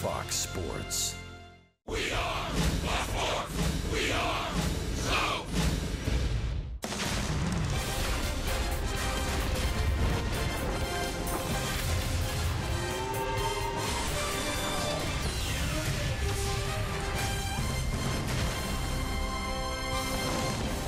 Fox Sports. We are Baltimore. We are so.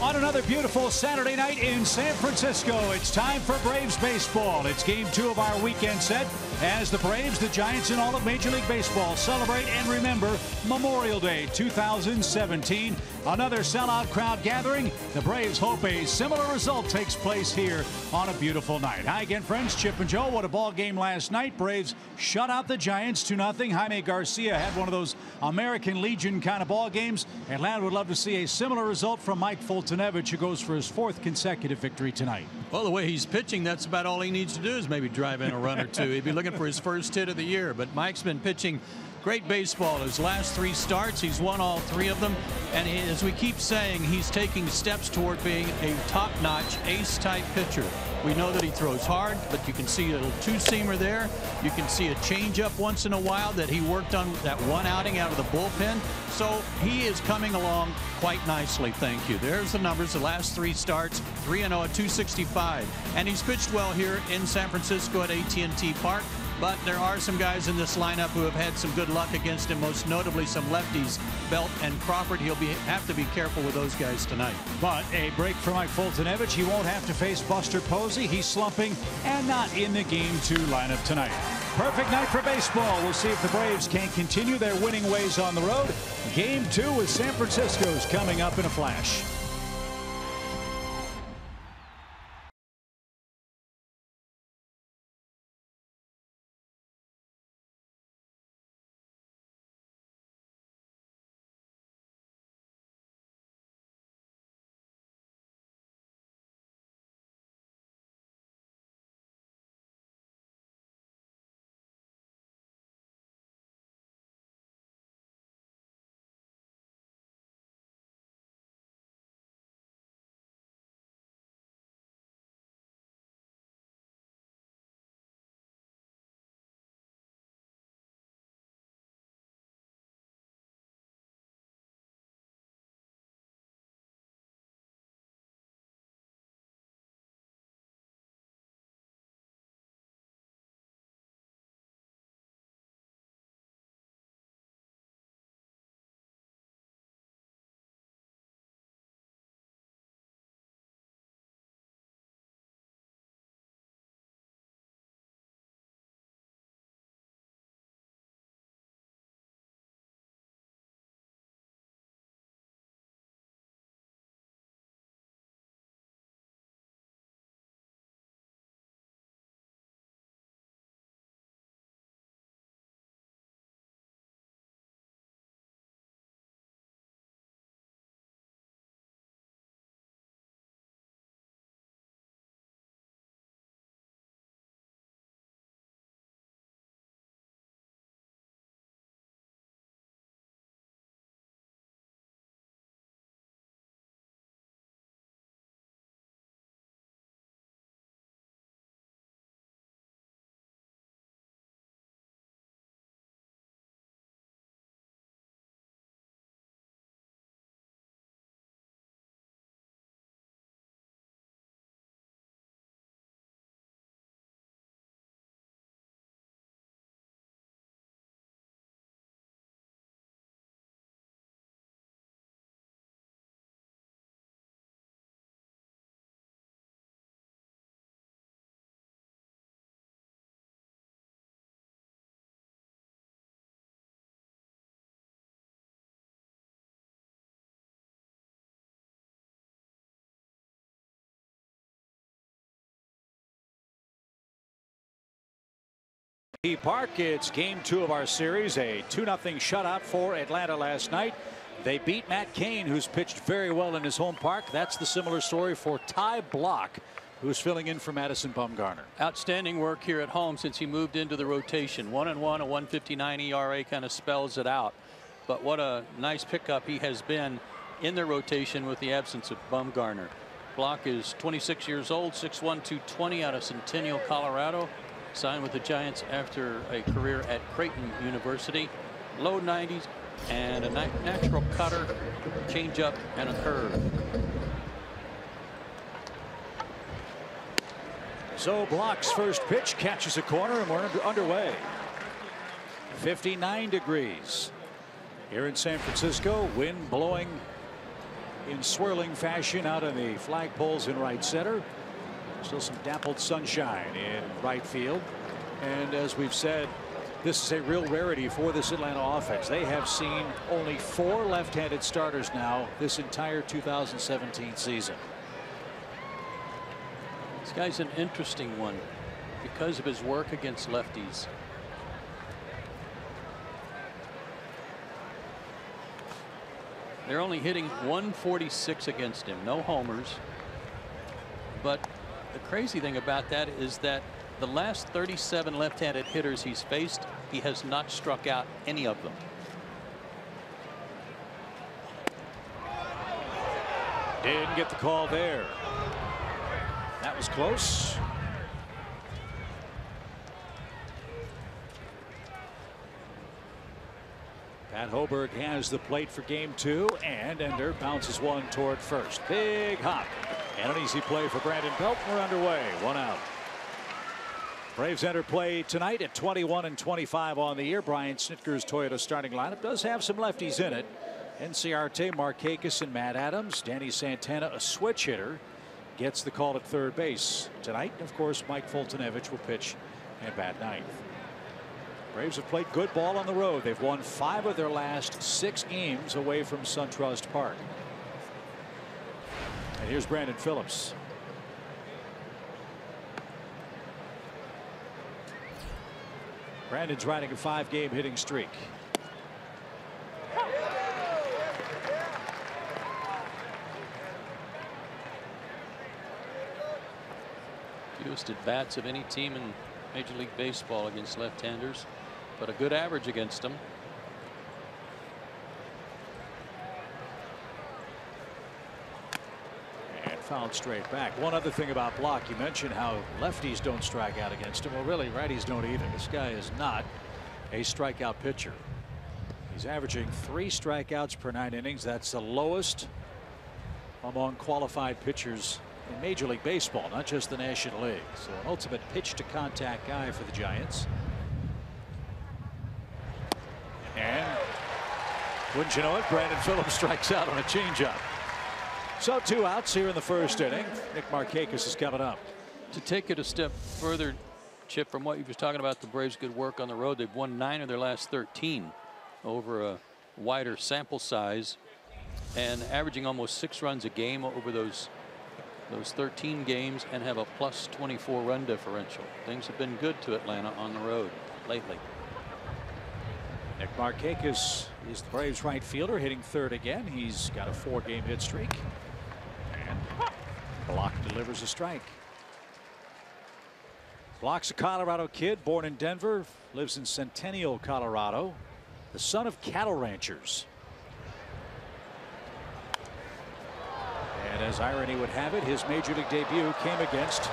On another beautiful Saturday night in San Francisco, it's time for Braves baseball. It's game 2 of our weekend set as the Braves, the Giants, and all of Major League Baseball celebrate and remember Memorial Day 2017. Another sellout crowd gathering. The Braves hope a similar result takes place here on a beautiful night. Hi again, friends. Chip and Joe. What a ball game last night. Braves shut out the Giants 2-0. Jaime Garcia had one of those American Legion kind of ball games. Atlanta would love to see a similar result from Mike Fultonevich, who goes for his 4th consecutive victory tonight. Well, the way he's pitching, that's about all he needs to do is maybe drive in a run or two. He'd be looking for his first hit of the year. But Mike's been pitching great baseball. His last 3 starts, he's won all 3 of them. And as we keep saying, he's taking steps toward being a top-notch ace-type pitcher. We know that he throws hard, but you can see a little two-seamer there. You can see a changeup once in a while that he worked on that one outing out of the bullpen. So he is coming along quite nicely, thank you. There's the numbers. The last 3 starts, 3-0 at 265. And he's pitched well here in San Francisco at AT&T Park. But there are some guys in this lineup who have had some good luck against him, most notably some lefties, Belt and Crawford. He'll have to be careful with those guys tonight. But a break for Mike Fultonevich. He won't have to face Buster Posey. He's slumping and not in the game 2 lineup tonight. Perfect night for baseball. We'll see if the Braves can continue their winning ways on the road. Game 2 with San Francisco's coming up in a flash. Park. It's game 2 of our series. A 2-0 shutout for Atlanta last night. They beat Matt Cain, who's pitched very well in his home park. That's the similar story for Ty Block, who's filling in for Madison Bumgarner. Outstanding work here at home since he moved into the rotation. 1-1, a 1.59 ERA kind of spells it out. But what a nice pickup he has been in the rotation with the absence of Bumgarner. Block is 26 years old, 6'1", 220 out of Centennial, Colorado. Signed with the Giants after a career at Creighton University. low 90s, and a natural cutter, changeup, and a curve. So Block's first pitch catches a corner, and we're underway. 59 degrees here in San Francisco. Wind blowing in swirling fashion out on the flagpoles in right center. Still some dappled sunshine in right field. And as we've said, this is a real rarity for this Atlanta offense. They have seen only 4 left-handed starters now this entire 2017 season. This guy's an interesting one because of his work against lefties. They're only hitting 146 against him. No homers. But the crazy thing about that is that the last 37 left-handed hitters he's faced, he has not struck out any of them. Didn't get the call there. That was close. Pat Hoberg has the plate for game 2, and Ender bounces one toward first. Big hop and an easy play for Brandon Belt. We're underway. 1 out. Braves enter play tonight at 21 and 25 on the year. Brian Snitker's Toyota starting lineup does have some lefties in it. Enciarte, Markakis, and Matt Adams. Danny Santana, a switch hitter, gets the call at third base tonight. And of course, Mike Fultonevich will pitch and bat ninth. Braves have played good ball on the road. They've won 5 of their last 6 games away from SunTrust Park. And here's Brandon Phillips. Brandon's riding a 5-game hitting streak. Fewest at bats of any team in Major League Baseball against left-handers, but a good average against them. And fouled straight back. One other thing about Block, you mentioned how lefties don't strike out against him. Well, really, righties don't either. This guy is not a strikeout pitcher. He's averaging 3 strikeouts per 9 innings. That's the lowest among qualified pitchers in Major League Baseball, not just the National League. So an ultimate pitch to contact guy for the Giants. And wouldn't you know it, Brandon Phillips strikes out on a changeup. So 2 outs here in the first inning. Nick Markakis is coming up. To take it a step further, Chip, from what you were talking about, the Braves' good work on the road, they've won 9 of their last 13 over a wider sample size and averaging almost 6 runs a game over those 13 games and have a plus 24 run differential. Things have been good to Atlanta on the road lately. Nick Markakis is the Braves right fielder, hitting third again. He's got a 4-game hit streak. And Block delivers a strike. Block's a Colorado kid, born in Denver, lives in Centennial, Colorado, the son of cattle ranchers. And as irony would have it, his major league debut came against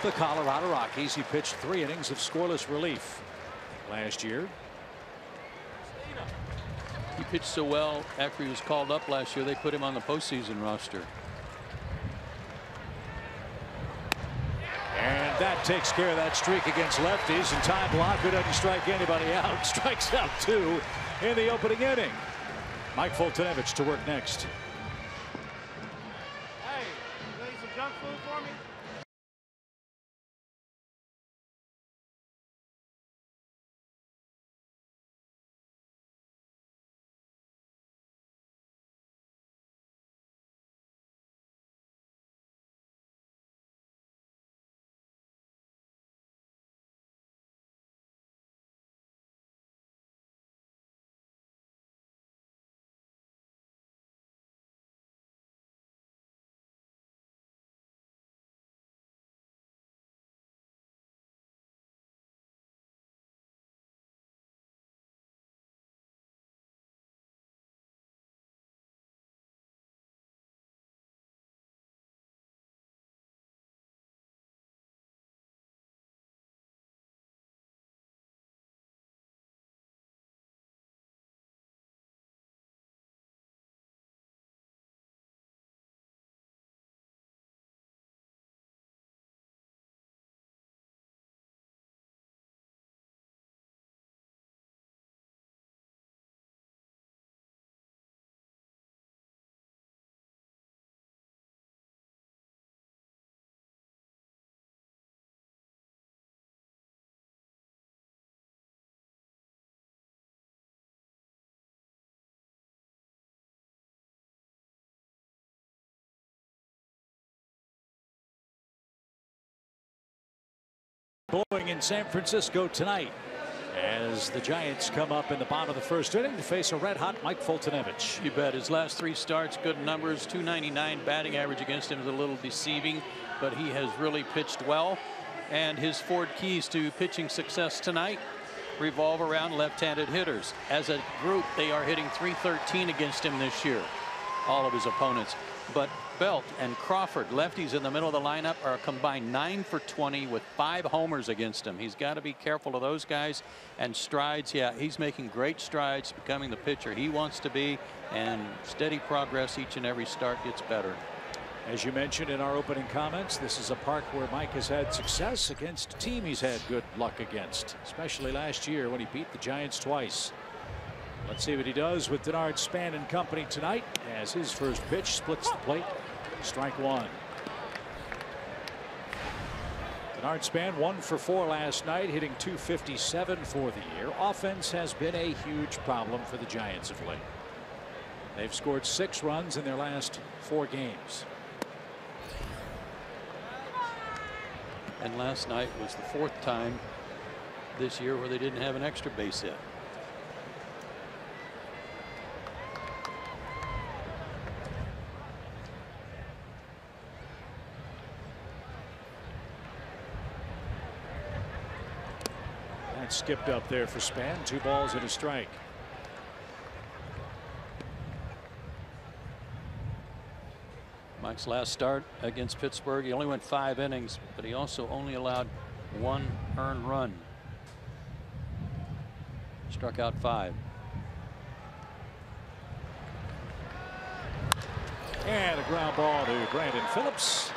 the Colorado Rockies. He pitched 3 innings of scoreless relief last year. He pitched so well after he was called up last year, they put him on the postseason roster. And that takes care of that streak against lefties. And Ty Blach, who doesn't strike anybody out, strikes out 2 in the opening inning. Mike Fultonevich to work next. bowling in San Francisco tonight as the Giants come up in the bottom of the first inning to face a red-hot Mike Foltynewicz. You bet. His last 3 starts, good numbers. .299 batting average against him is a little deceiving, but he has really pitched well. And his 4 keys to pitching success tonight revolve around left-handed hitters. As a group, they are hitting .313 against him this year, all of his opponents. But Belt and Crawford, lefties in the middle of the lineup, are combined 9 for 20 with 5 homers against him. He's got to be careful of those guys. And strides, yeah, he's making great strides, becoming the pitcher he wants to be, and steady progress each and every start gets better. As you mentioned in our opening comments, this is a park where Mike has had success against a team he's had good luck against, especially last year when he beat the Giants twice. Let's see what he does with Denard Span and company tonight as his first pitch splits the plate. Strike 1. Denard Span 1 for 4 last night, hitting .257 for the year. Offense has been a huge problem for the Giants of late. They've scored 6 runs in their last 4 games. And last night was the 4th time this year where they didn't have an extra base hit. That skipped up there for Span. 2 balls and a strike. Mike's last start against Pittsburgh, he only went 5 innings, but he also only allowed 1 earned run. Struck out 5. And a ground ball to Brandon Phillips.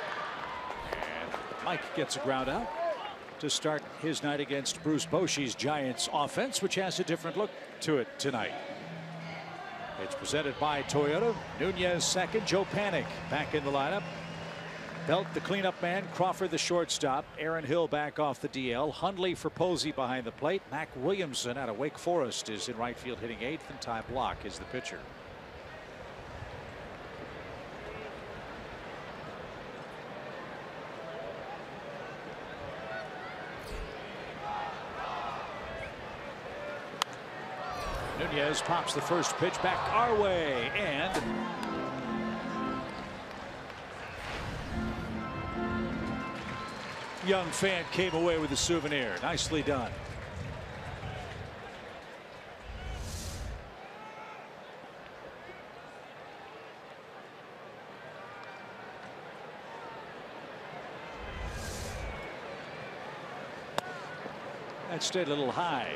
And Mike gets a ground out to start his night against Bruce Bochy's Giants offense, which has a different look to it tonight. It's presented by Toyota. Nunez second. Joe Panik back in the lineup. Belt the cleanup man. Crawford the shortstop. Aaron Hill back off the DL. Hundley for Posey behind the plate. Mac Williamson out of Wake Forest is in right field hitting 8th, and Ty Block is the pitcher. Nunez pops the first pitch back our way, and young fan came away with a souvenir. Nicely done. That stayed a little high.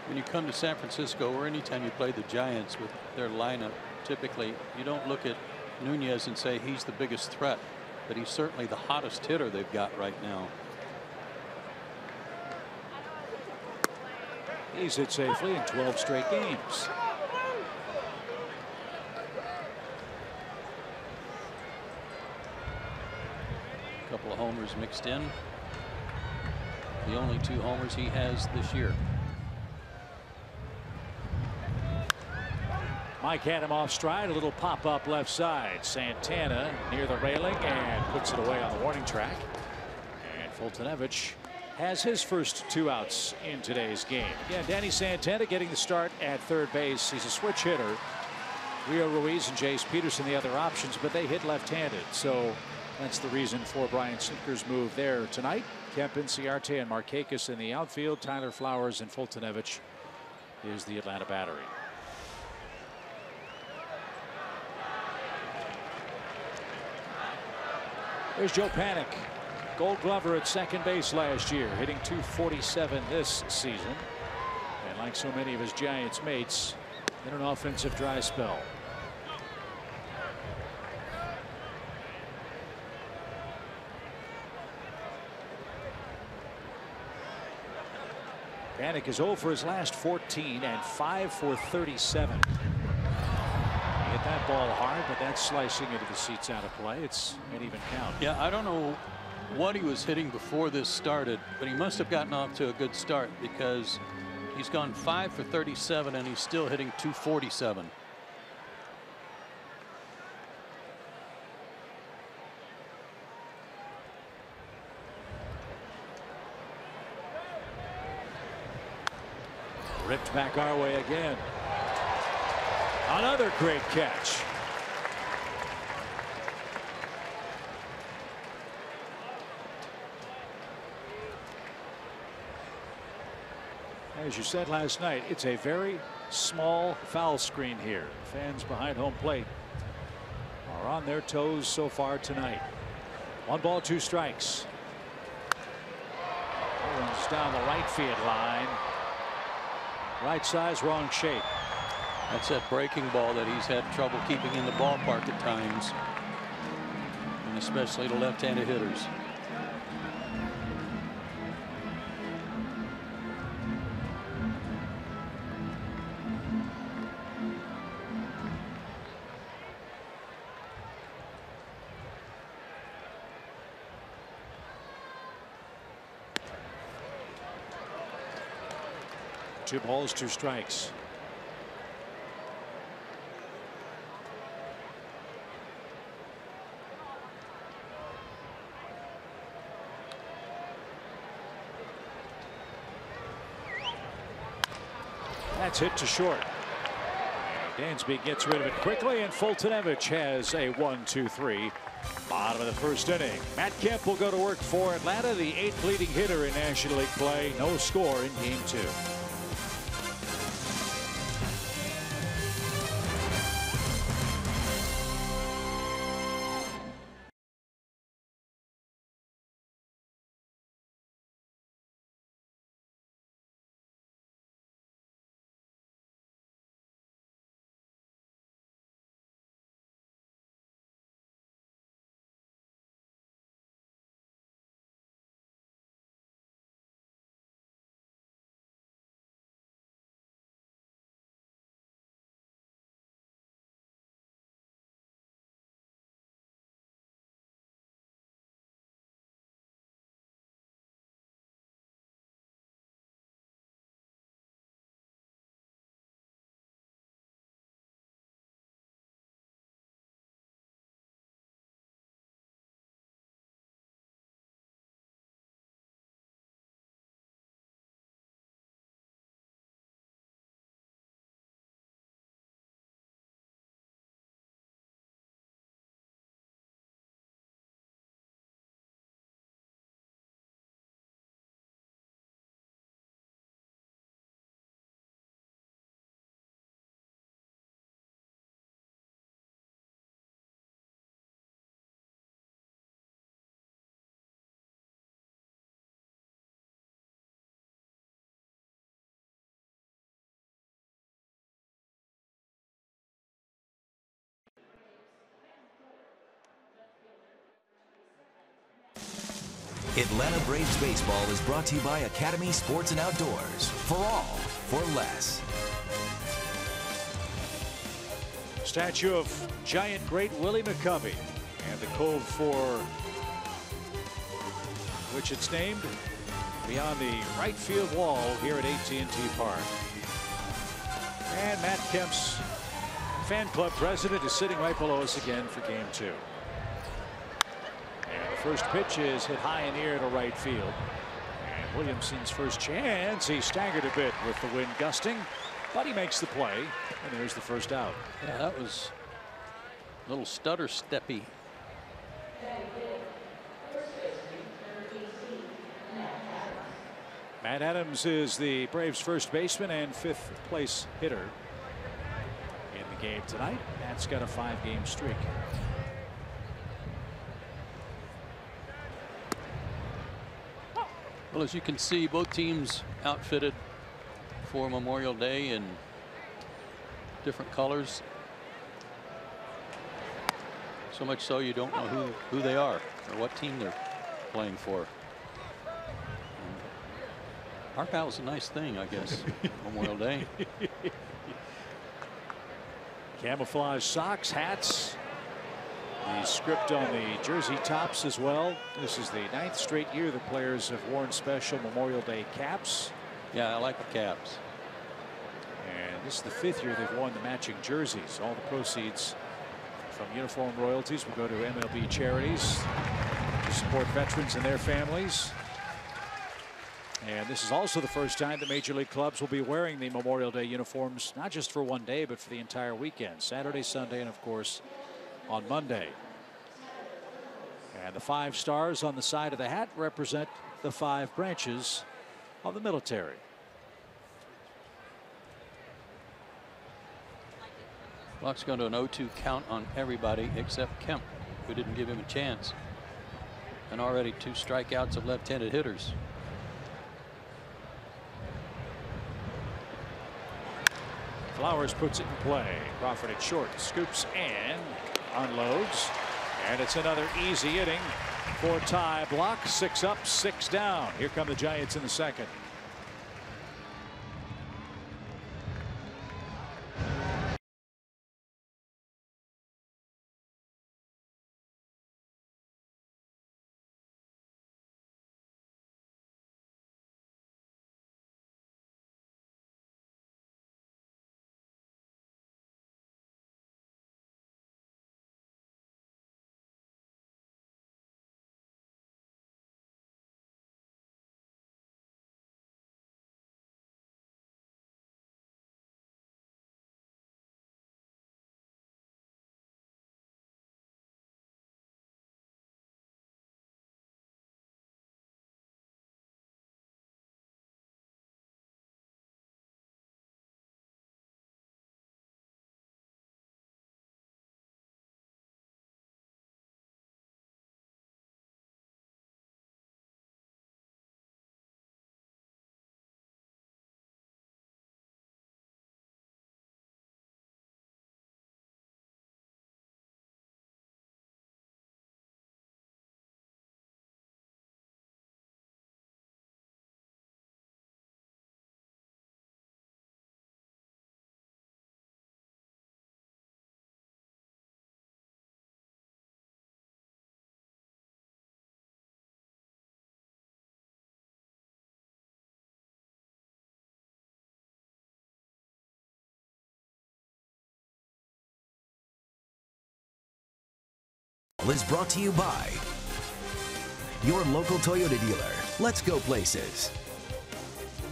When you come to San Francisco, or anytime you play the Giants with their lineup, typically you don't look at Nunez and say he's the biggest threat, but he's certainly the hottest hitter they've got right now. He's hit safely in 12 straight games. A couple of homers mixed in. The only 2 homers he has this year. Mike had him off stride. A little pop up left side. Santana near the railing and puts it away on the warning track. And Foltynewicz has his first 2 outs in today's game. Again, Danny Santana getting the start at third base. He's a switch hitter. Rio Ruiz and Jace Peterson the other options, but they hit left-handed. So that's the reason for Brian Snitker's move there tonight. Kempin, Ciarte, and Markakis in the outfield. Tyler Flowers and Foltynewicz is the Atlanta battery. There's Joe Panik, Gold Glover at second base last year, hitting .247 this season, and like so many of his Giants mates, in an offensive dry spell. Panik is 0 for his last 14 and 5 for 37. Hit that ball hard, but that's slicing into the seats out of play. It's an even count. Yeah, I don't know what he was hitting before this started, but he must have gotten off to a good start, because he's gone 5 for 37 and he's still hitting .247. Ripped back our way again. Another great catch. As you said last night, it's a very small foul screen here. Fans behind home plate are on their toes so far tonight. 1 ball, 2 strikes. Runs down the right field line. Right size, wrong shape. That's that breaking ball that he's had trouble keeping in the ballpark at times, and especially the left-handed hitters. Two balls, 2 strikes. That's hit to short. Dansby gets rid of it quickly, and Fultonevich has a 1-2-3. Bottom of the first inning. Matt Kemp will go to work for Atlanta, the 8th leading hitter in National League play. No score in Game 2. Atlanta Braves baseball is brought to you by Academy Sports and Outdoors. For all, for less. Statue of giant great Willie McCovey, and the cove for which it's named beyond the right field wall here at AT&T Park. And Matt Kemp's fan club president is sitting right below us again for Game 2. And the first pitch is hit high in the air to right field. And Williamson's first chance, he staggered a bit with the wind gusting, but he makes the play, and there's the first out. Yeah, that was a little stutter steppy. Matt Adams is the Braves' first baseman and 5th place hitter in the game tonight. Matt's got a 5-game streak. Well, as you can see, both teams outfitted for Memorial Day in different colors. So much so you don't know who they are or what team they're playing for. Our pal's a nice thing, I guess. Memorial Day. Camouflage socks, hats. The script on the jersey tops as well. This is the 9th straight year the players have worn special Memorial Day caps. Yeah, I like the caps. And this is the 5th year they've worn the matching jerseys. All the proceeds from uniform royalties will go to MLB charities to support veterans and their families. And this is also the first time the major league clubs will be wearing the Memorial Day uniforms, not just for one day, but for the entire weekend, Saturday, Sunday, and of course on Monday. And the 5 stars on the side of the hat represent the 5 branches of the military. Clock's going to an 0-2 count on everybody except Kemp, who didn't give him a chance. And already 2 strikeouts of left-handed hitters. Flowers puts it in play. Crawford at short, scoops and unloads. And it's another easy inning for Ty Blach. 6 up, 6 down. Here come the Giants in the second. Is brought to you by your local Toyota dealer. Let's go places.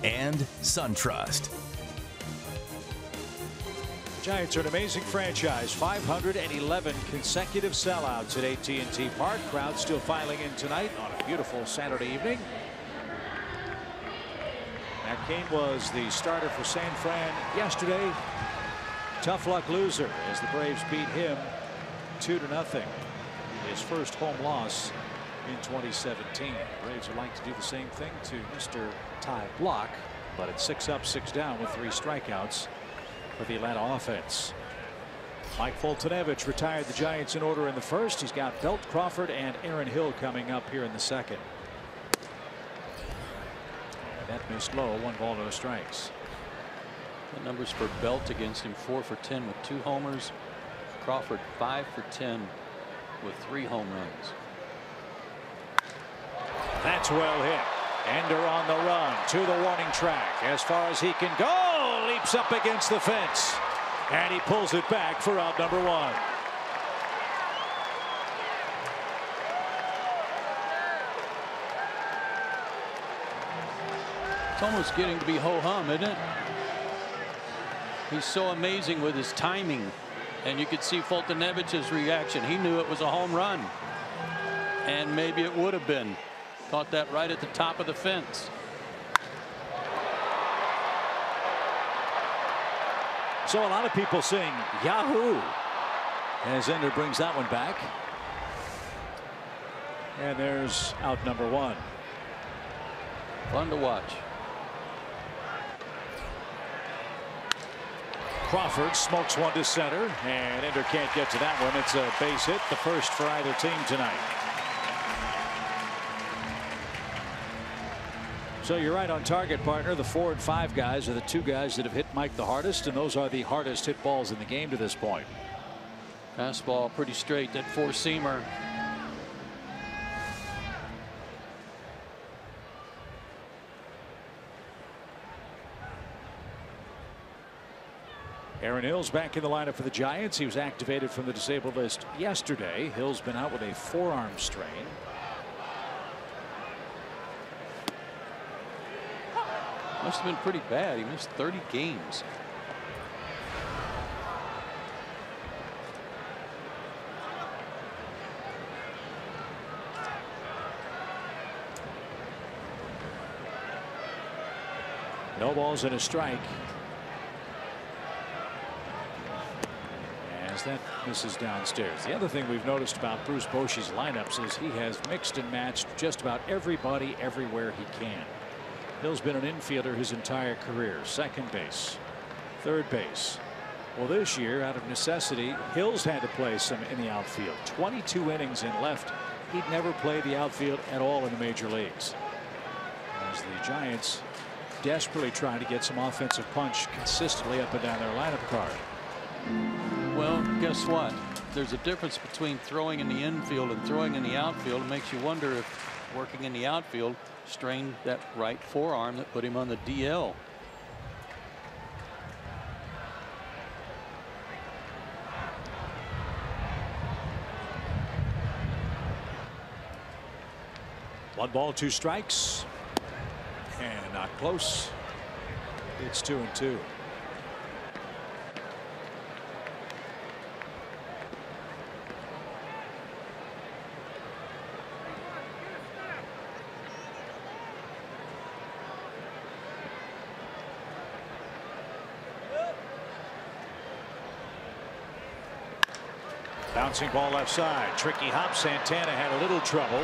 And SunTrust. Giants are an amazing franchise. 511 consecutive sellouts at AT&T Park. Crowd still filing in tonight on a beautiful Saturday evening. Matt Cain was the starter for San Fran yesterday. Tough luck loser as the Braves beat him 2-0. His first home loss in 2017. Braves would like to do the same thing to Mr. Ty Blach, but it's 6 up, 6 down with 3 strikeouts for the Atlanta offense. Mike Foltynewicz retired the Giants in order in the first. He's got Belt, Crawford, and Aaron Hill coming up here in the second. And that missed low. 1 ball, no strikes. The numbers for Belt against him: 4 for 10 with 2 homers. Crawford 5 for 10 with 3 home runs. That's well hit. Ender on the run to the warning track as far as he can go. Leaps up against the fence and he pulls it back for out number 1. It's almost getting to be ho-hum, isn't it? He's so amazing with his timing. And you could see Foltynewicz's reaction. He knew it was a home run. And maybe it would have been. Caught that right at the top of the fence. So a lot of people sing Yahoo as Ender brings that one back. And there's out number 1. Fun to watch. Crawford smokes one to center, and Ender can't get to that one. It's a base hit, the first for either team tonight. So you're right on target, partner. The 4 and 5 guys are the 2 guys that have hit Mike the hardest, and those are the hardest hit balls in the game to this point. Fastball pretty straight, that 4-seamer. Aaron Hill's back in the lineup for the Giants. He was activated from the disabled list yesterday. Hill's been out with a forearm strain. Must have been pretty bad. He missed 30 games. No balls and a strike. As that misses downstairs. The other thing we've noticed about Bruce Bochy's lineups is he has mixed and matched just about everybody everywhere he can. Hill's been an infielder his entire career. Second base, third base. Well, this year, out of necessity, Hill's had to play some in the outfield. 22 innings in left. He'd never played the outfield at all in the major leagues. As the Giants desperately trying to get some offensive punch consistently up and down their lineup card. Well, guess what? There's a difference between throwing in the infield and throwing in the outfield. It makes you wonder if working in the outfield strained that right forearm that put him on the DL. One ball, two strikes, and not close. It's 2-2. Bouncing ball left side. Tricky hop. Santana had a little trouble.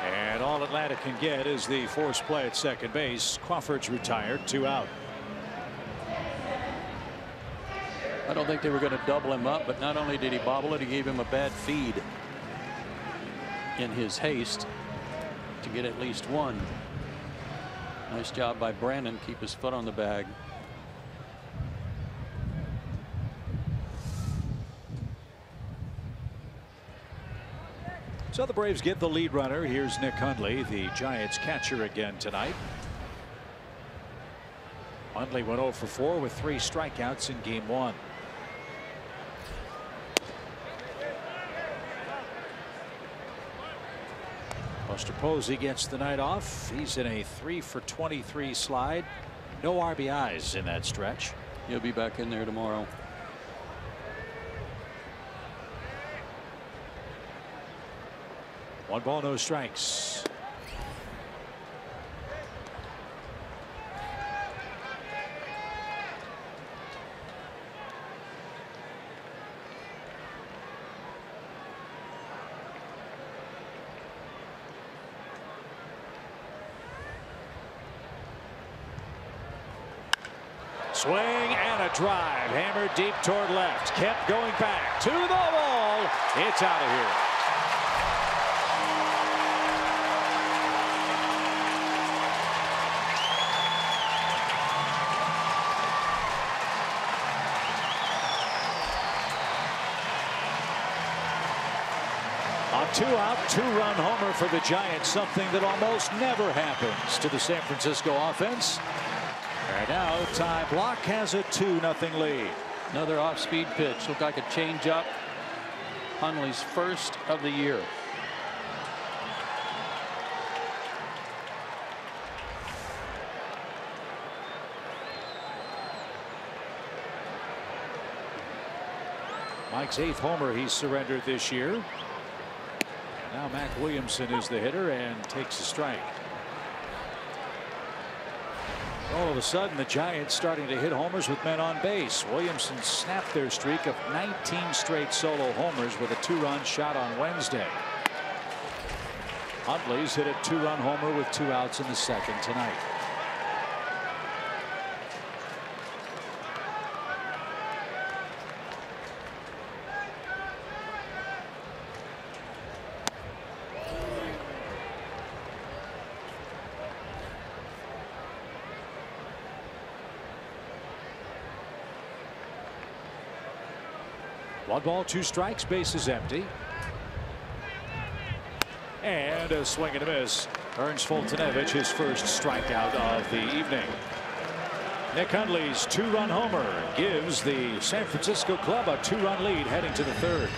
And all Atlanta can get is the forced play at second base. Crawford's retired. 2 out. I don't think they were going to double him up, but not only did he bobble it, he gave him a bad feed in his haste to get at least one. Nice job by Brandon. Keep his foot on the bag. So the Braves get the lead runner. Here's Nick Hundley, the Giants catcher again tonight. Hundley went 0 for 4 with 3 strikeouts in game 1. Buster Posey gets the night off. He's in a 3 for 23 slide. No RBIs in that stretch. He'll be back in there tomorrow. One ball, no strikes. Swing and a drive. Hammered deep toward left. Kept going back to the wall. It's out of here. A 2-out, 2-run homer for the Giants, something that almost never happens to the San Francisco offense. And now Ty Blach has a 2-0 lead. Another off-speed pitch. Looked like a changeup. Hundley's first of the year. Mike's 8th homer he's surrendered this year. Now Mac Williamson is the hitter and takes a strike. All of a sudden the Giants starting to hit homers with men on base. Williamson snapped their streak of 19 straight solo homers with a 2-run shot on Wednesday. Hundley's hit a 2-run homer with 2 outs in the second tonight. One ball, 2 strikes, base is empty. And a swing and a miss. Earns Foltynewicz his first strikeout of the evening. Nick Hundley's 2-run homer gives the San Francisco club a 2-run lead heading to the 3rd.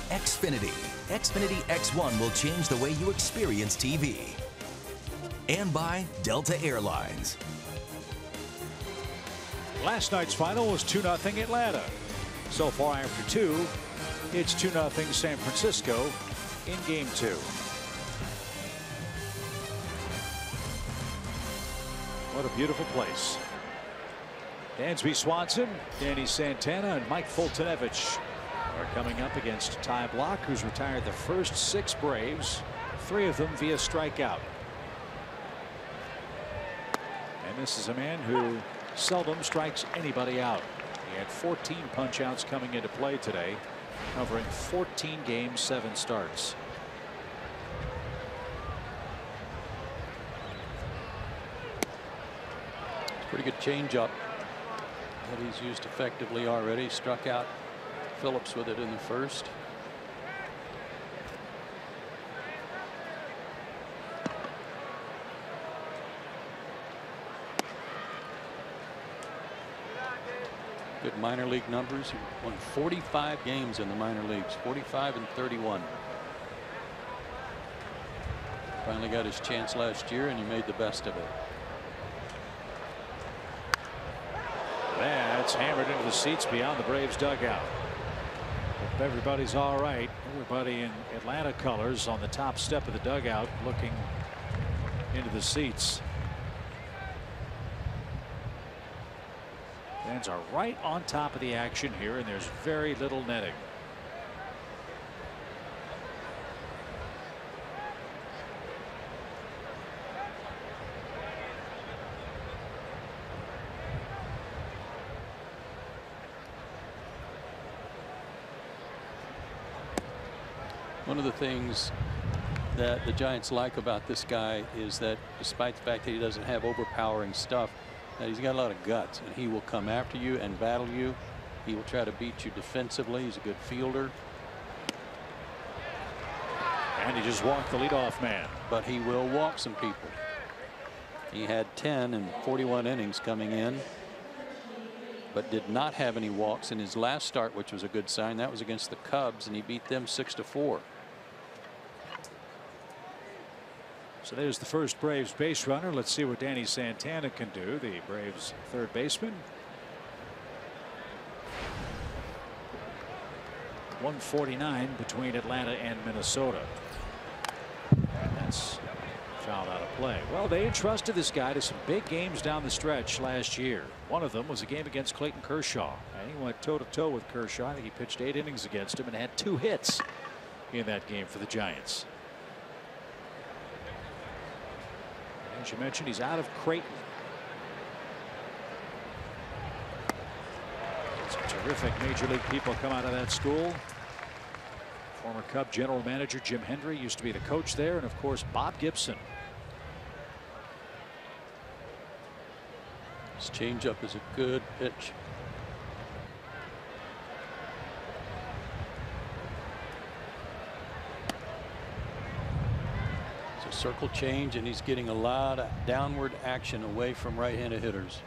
Xfinity. Xfinity X1 will change the way you experience TV. And by Delta Airlines. Last night's final was 2-0 Atlanta. So far after 2, it's 2-0 San Francisco in Game 2. What a beautiful place. Dansby Swanson, Danny Santana, and Mike Fultonevich are coming up against Ty Blach, who's retired the first 6 Braves, 3 of them via strikeout. And this is a man who seldom strikes anybody out. He had 14 punch-outs coming into play today, covering 14 games, 7 starts. Pretty good changeup that he's used effectively already. Struck out Phillips with it in the first. Good minor league numbers. He won 45 games in the minor leagues, 45 and 31. Finally got his chance last year, and he made the best of it. That's hammered into the seats beyond the Braves dugout. Hope everybody's all right. Everybody in Atlanta colors on the top step of the dugout looking into the seats. Fans are right on top of the action here, and there's very little netting. One of the things that the Giants like about this guy is that despite the fact that he doesn't have overpowering stuff, that he's got a lot of guts, and he will come after you and battle you. He will try to beat you defensively. He's a good fielder. And he just walked the leadoff man. But he will walk some people. He had 10 in 41 innings coming in, but did not have any walks in his last start, which was a good sign. That was against the Cubs, and he beat them 6-4. So there's the first Braves base runner. Let's see what Danny Santana can do, the Braves third baseman. 149 between Atlanta and Minnesota. And that's fouled out of play. Well, they entrusted this guy to some big games down the stretch last year. One of them was a game against Clayton Kershaw. And he went toe-to-toe with Kershaw. I think he pitched 8 innings against him and had 2 hits in that game for the Giants. As you mentioned, he's out of Creighton. Some terrific major league people come out of that school. Former Cub general manager Jim Hendry used to be the coach there, and of course Bob Gibson. His changeup is a good pitch. Circle change, and he's getting a lot of downward action away from right-handed hitters.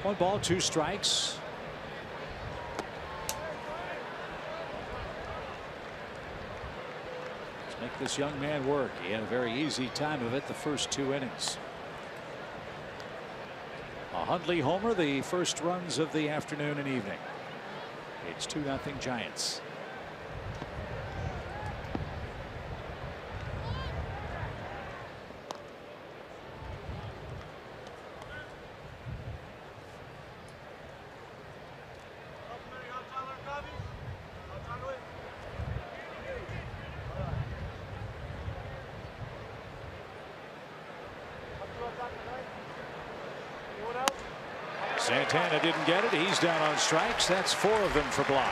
One ball, 2 strikes. Let's make this young man work. He had a very easy time of it the first 2 innings. A Hundley homer, the first runs of the afternoon and evening. It's 2-0 Giants. Santana didn't get it. He's down on strikes. That's 4 of them for Blach.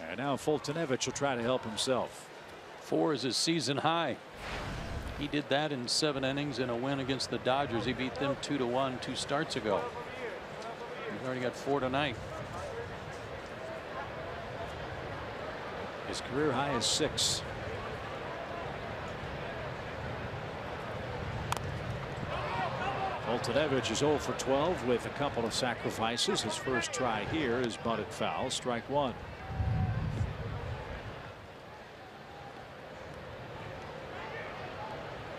And now Fultonevich will try to help himself. 4 is his season high. He did that in 7 innings in a win against the Dodgers. He beat them 2-1 2 starts ago. He's already got 4 tonight. His career high is 6. Foltynewicz is 0 for 12 with a couple of sacrifices. His first try here is bunted foul, strike 1.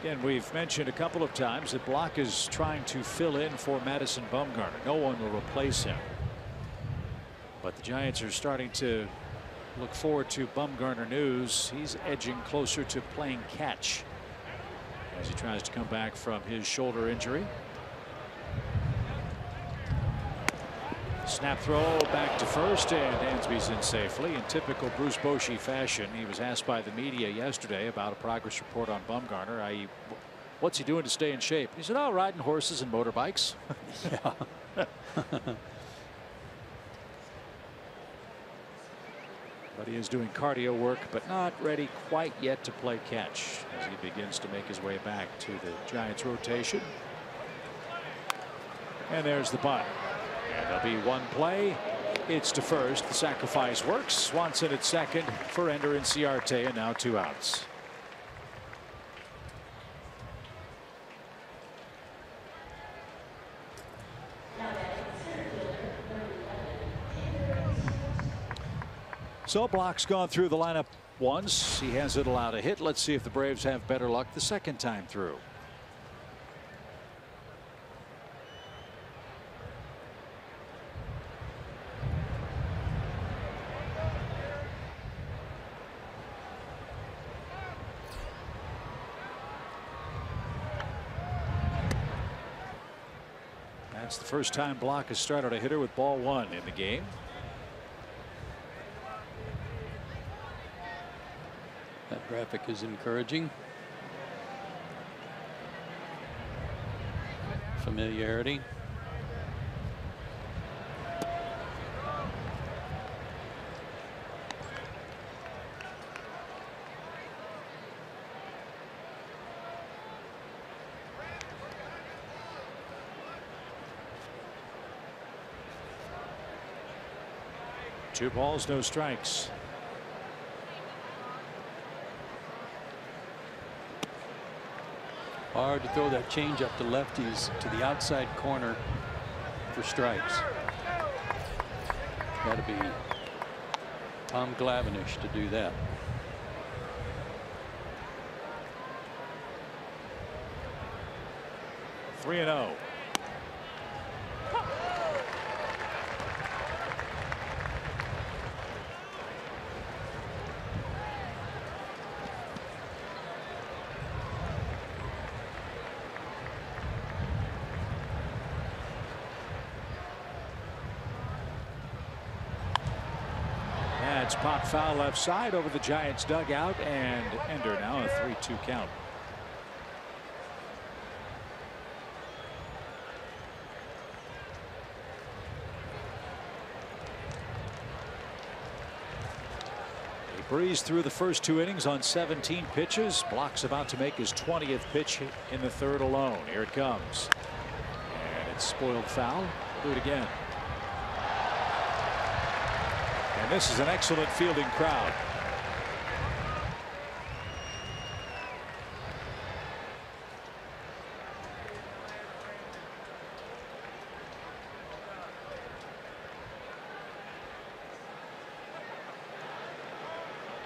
Again, we've mentioned a couple of times that Block is trying to fill in for Madison Bumgarner. No one will replace him. But the Giants are starting to look forward to Bumgarner news. He's edging closer to playing catch as he tries to come back from his shoulder injury. Snap throw back to first, and Dansby's in safely. In typical Bruce Bochy fashion, he was asked by the media yesterday about a progress report on Bumgarner, i.e., what's he doing to stay in shape? He said, "Oh, riding horses and motorbikes." Yeah. But he is doing cardio work, but not ready quite yet to play catch as he begins to make his way back to the Giants rotation. And there's the bunt. And there'll be one play. It's to first. The sacrifice works. Swanson at second for Ender and Ciarte, and now 2 outs. So Block's gone through the lineup once. He hasn't allowed a hit. Let's see if the Braves have better luck the second time through. That's the first time Block has started a hitter with ball 1 in the game. That graphic is encouraging. Familiarity. Two balls, no strikes. Hard to throw that changeup to lefties to the outside corner for strikes. Got to be Tom Glavinish to do that. Three and 0. It's pop foul left side over the Giants dugout, and Ender now a 3-2 count. He breezed through the first 2 innings on 17 pitches. Block's about to make his 20th pitch in the 3rd alone. Here it comes. And it's spoiled foul. Do it again. And this is an excellent fielding crowd.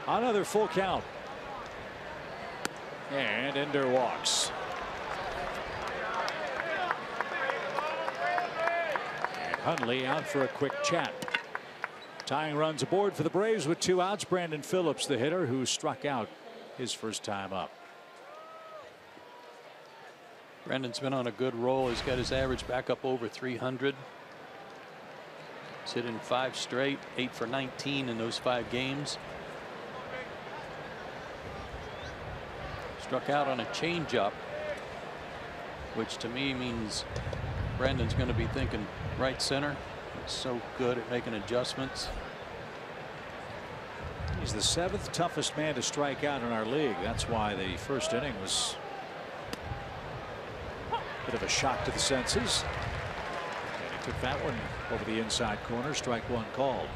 Another full count. And Ender walks. And Hundley out for a quick chat. Tying runs aboard for the Braves with 2 outs. Brandon Phillips, the hitter, who struck out his first time up. Brandon's been on a good roll. He's got his average back up over 300. He's hit in 5 straight, 8 for 19 in those 5 games. Struck out on a changeup, which to me means Brandon's going to be thinking right center. He's so good at making adjustments. He's the 7th toughest man to strike out in our league. That's why the first inning was a bit of a shock to the senses. And he took that one over the inside corner. Strike 1 called.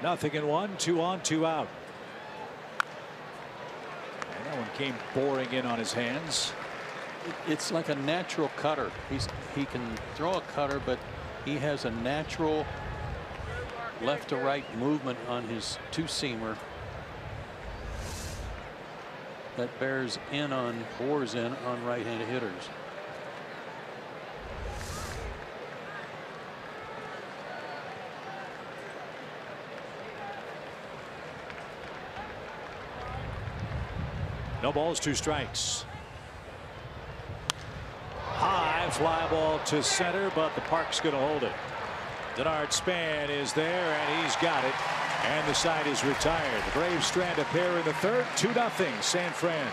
0-1, 2 on, 2 out. And that one came boring in on his hands. It's like a natural cutter. He can throw a cutter, but he has a natural left to right movement on his two-seamer that bores in on right-handed hitters. No balls, 2 strikes. High fly ball to center, but the park's going to hold it. Denard Span is there, and he's got it. And the side is retired. The Braves strand a pair in the third. 2-0 San Fran.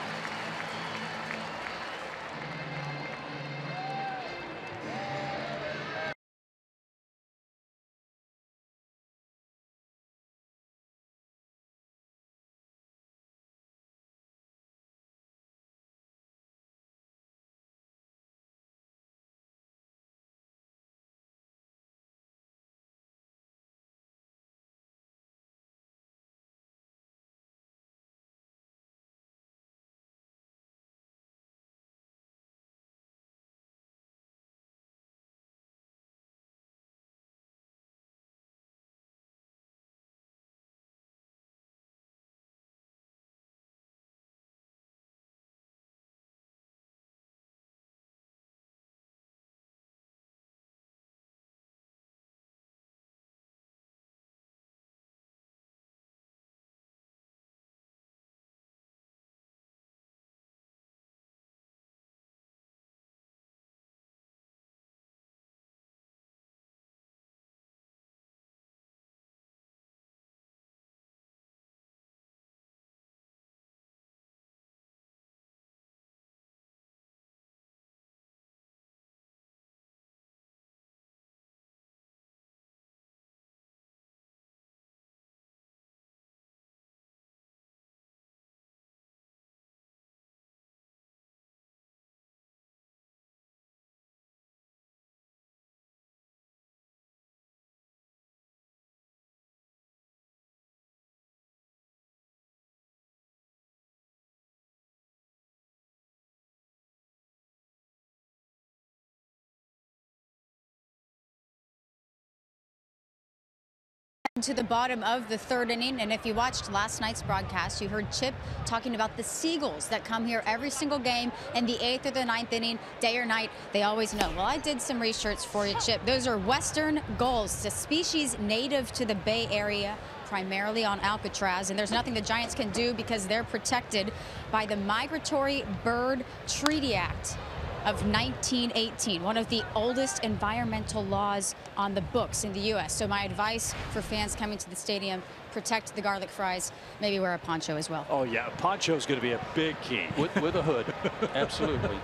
To the bottom of the third inning, and if you watched last night's broadcast, you heard Chip talking about the seagulls that come here every single game in the 8th or the 9th inning, day or night. They always know. Well, I did some research for you, Chip. Those are western gulls, a species native to the Bay Area, primarily on Alcatraz, and there's nothing the Giants can do because they're protected by the Migratory Bird Treaty Act of 1918, one of the oldest environmental laws on the books in the U.S. So my advice for fans coming to the stadium, protect the garlic fries, maybe wear a poncho as well. Oh yeah, a poncho is going to be a big key. With a hood. Absolutely.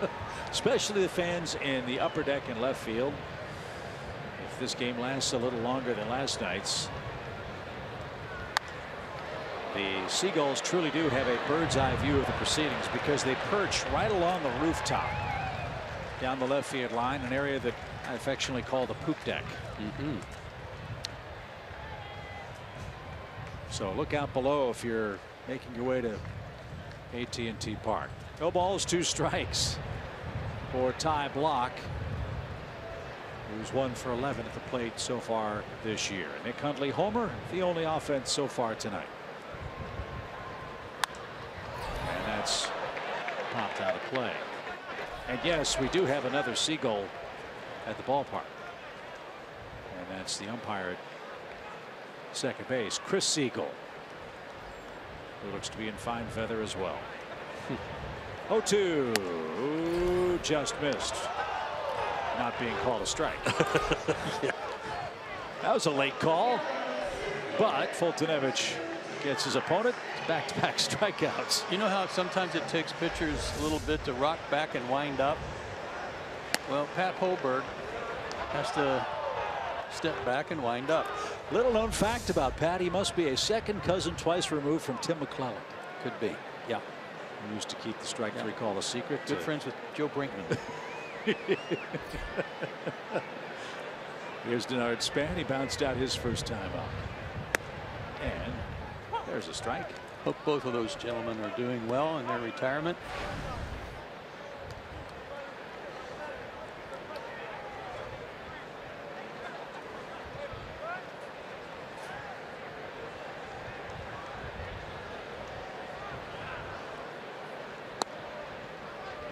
Especially the fans in the upper deck and left field. If this game lasts a little longer than last night's, the Seagulls truly do have a bird's eye view of the proceedings because they perch right along the rooftop down the left field line, an area that I affectionately call the poop deck. So look out below if you're making your way to AT&T Park. No balls, 2 strikes for Ty Block, who's 1 for 11 at the plate so far this year. Nick Hundley homer, the only offense so far tonight. And that's popped out of play. And yes, we do have another Seagull at the ballpark. And that's the umpire at second base, Chris Seagull, who looks to be in fine feather as well. 0-2, just missed. Not being called a strike. Yeah. That was a late call, but Fultonevich gets his opponent back-to-back strikeouts. You know how sometimes it takes pitchers a little bit to rock back and wind up? Well, Pat Hoberg has to step back and wind up. Little known fact about Pat, he must be a second cousin twice removed from Tim McClellan. Could be. Yeah. He used to keep the strike three call a secret. Good friends with Joe Brinkman. Here's Denard Span. He bounced out his first time up. There's a strike. Hope both of those gentlemen are doing well in their retirement.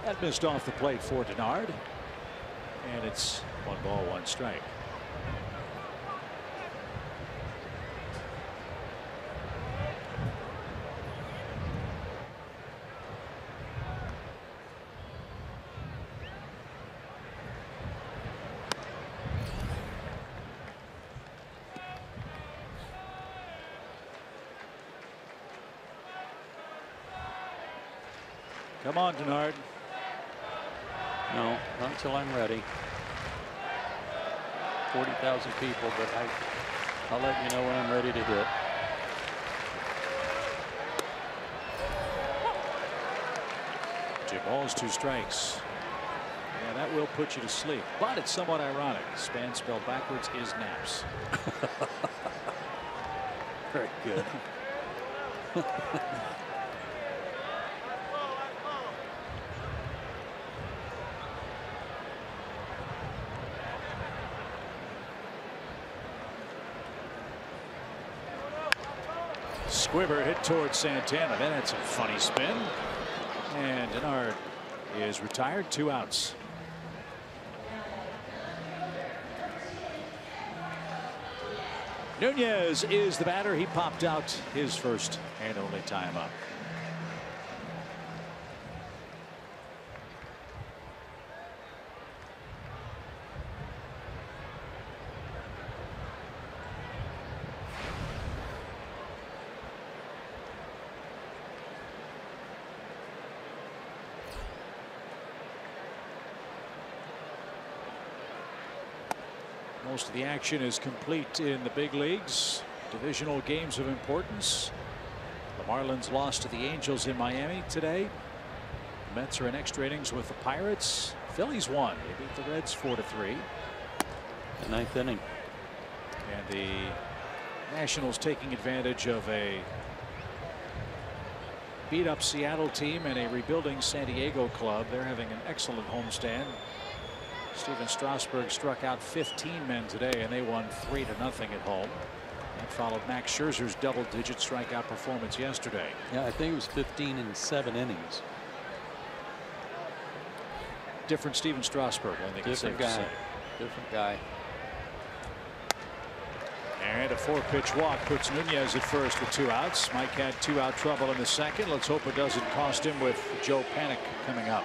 That missed off the plate for Denard. And it's 1 ball, 1 strike. Come on, Denard. No, not until I'm ready. 40,000 people, but I'll let you know when I'm ready to hit. Two balls, 2 strikes. Yeah, that will put you to sleep, but it's somewhat ironic. Span spelled backwards is naps. Very good. Squibber hit towards Santana. Then had some funny spin. And Denard is retired. 2 outs. Nunez is the batter. He popped out his first and only time up. Most of the action is complete in the big leagues. Divisional games of importance. The Marlins lost to the Angels in Miami today. The Mets are in extra innings with the Pirates. Phillies won. They beat the Reds 4-3. The 9th inning. And the Nationals taking advantage of a beat up Seattle team and a rebuilding San Diego club. They're having an excellent homestand. Steven Strasburg struck out 15 men today, and they won 3-0 at home. That followed Max Scherzer's double-digit strikeout performance yesterday. Yeah, I think it was 15 in 7 innings. Different Steven Strasburg, I think. Different guy. Different guy. And a 4-pitch walk puts Nunez at first with 2 outs. Mike had 2-out trouble in the second. Let's hope it doesn't cost him with Joe Panik coming up.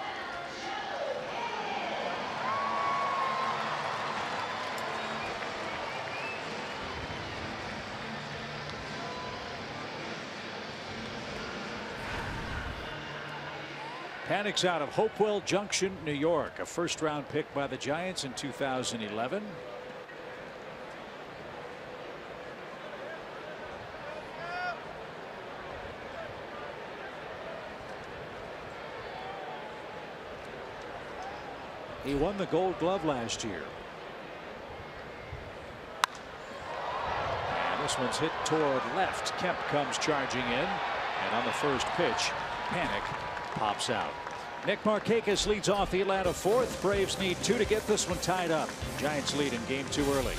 Panik's out of Hopewell Junction, New York, a first-round pick by the Giants in 2011. He won the Gold Glove last year. And this one's hit toward left. Kemp comes charging in, and on the first pitch, Panik pops out. Nick Markakis leads off the Atlanta 4th. Braves need 2 to get this one tied up. Giants lead in game 2 early.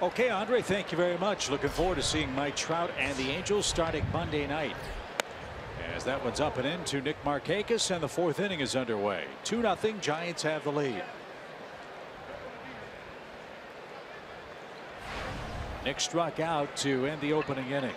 Okay, Andre, thank you very much. Looking forward to seeing Mike Trout and the Angels starting Monday night. As that one's up and in to Nick Markakis, and the fourth inning is underway. 2-0. Giants have the lead. Nick struck out to end the opening inning.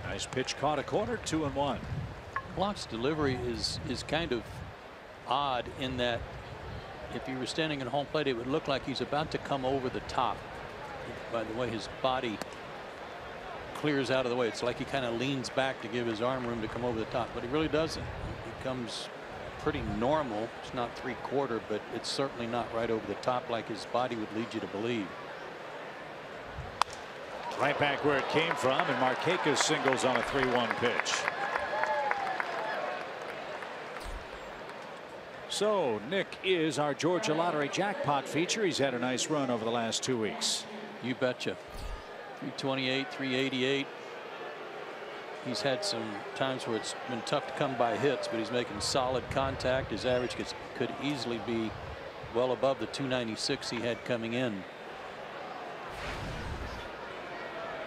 Nice pitch, caught a corner, 2-1. Block's delivery is kind of odd in that if he were standing at home plate, it would look like he's about to come over the top. By the way his body clears out of the way, it's like he kind of leans back to give his arm room to come over the top, but he really doesn't. He comes pretty normal. It's not 3/4, but it's certainly not right over the top like his body would lead you to believe. Right back where it came from, and Markakis singles on a 3-1 pitch. So Nick is our Georgia Lottery jackpot feature. He's had a nice run over the last 2 weeks. You betcha. 328, 388. He's had some times where it's been tough to come by hits, but he's making solid contact. His average could easily be well above the 296 he had coming in.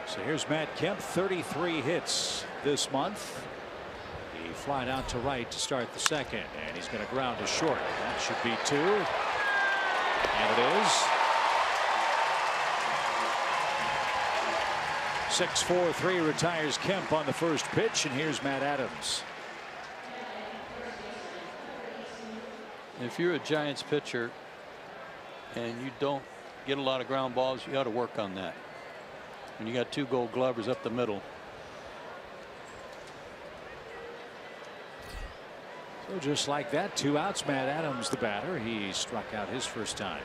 So here's Matt Kemp, 33 hits this month. He flied out to right to start the second, and he's going to ground to short. That should be 2. And it is. 6-4-3 retires Kemp on the first pitch, and here's Matt Adams. If you're a Giants pitcher and you don't get a lot of ground balls, you ought to work on that. And you got 2 Gold Glovers up the middle. So just like that, 2 outs. Matt Adams, the batter. He struck out his first time.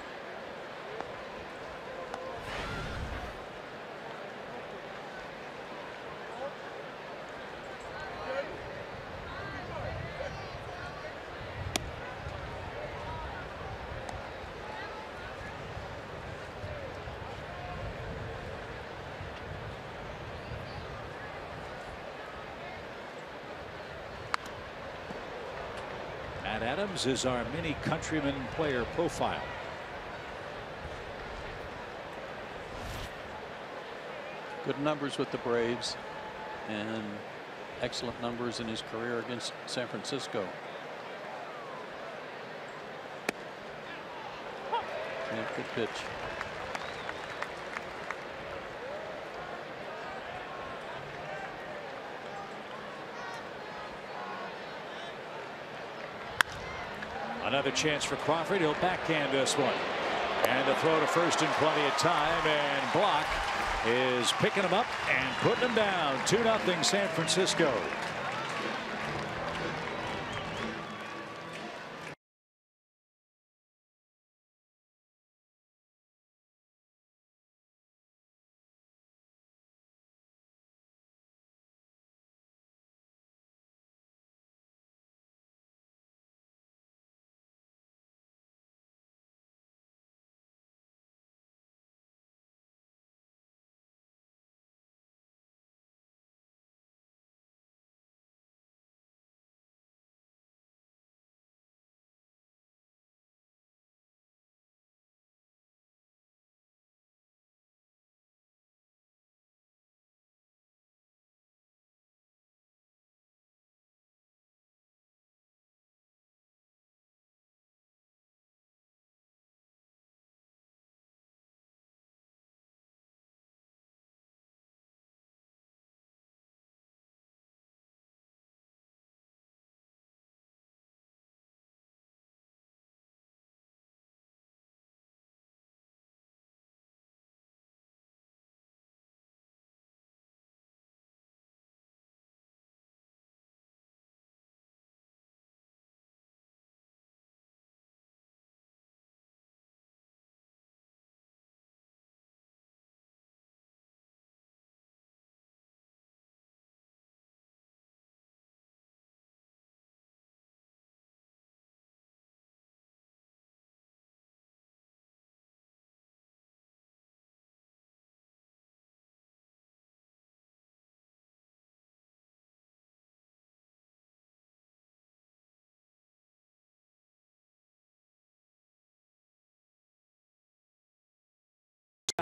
Matt Adams is our mini countryman player profile. Good numbers with the Braves and excellent numbers in his career against San Francisco. Yeah, good pitch. Another chance for Crawford. He'll backhand this one. And the throw to first in plenty of time. And Block is picking him up and putting him down. 2-0 San Francisco.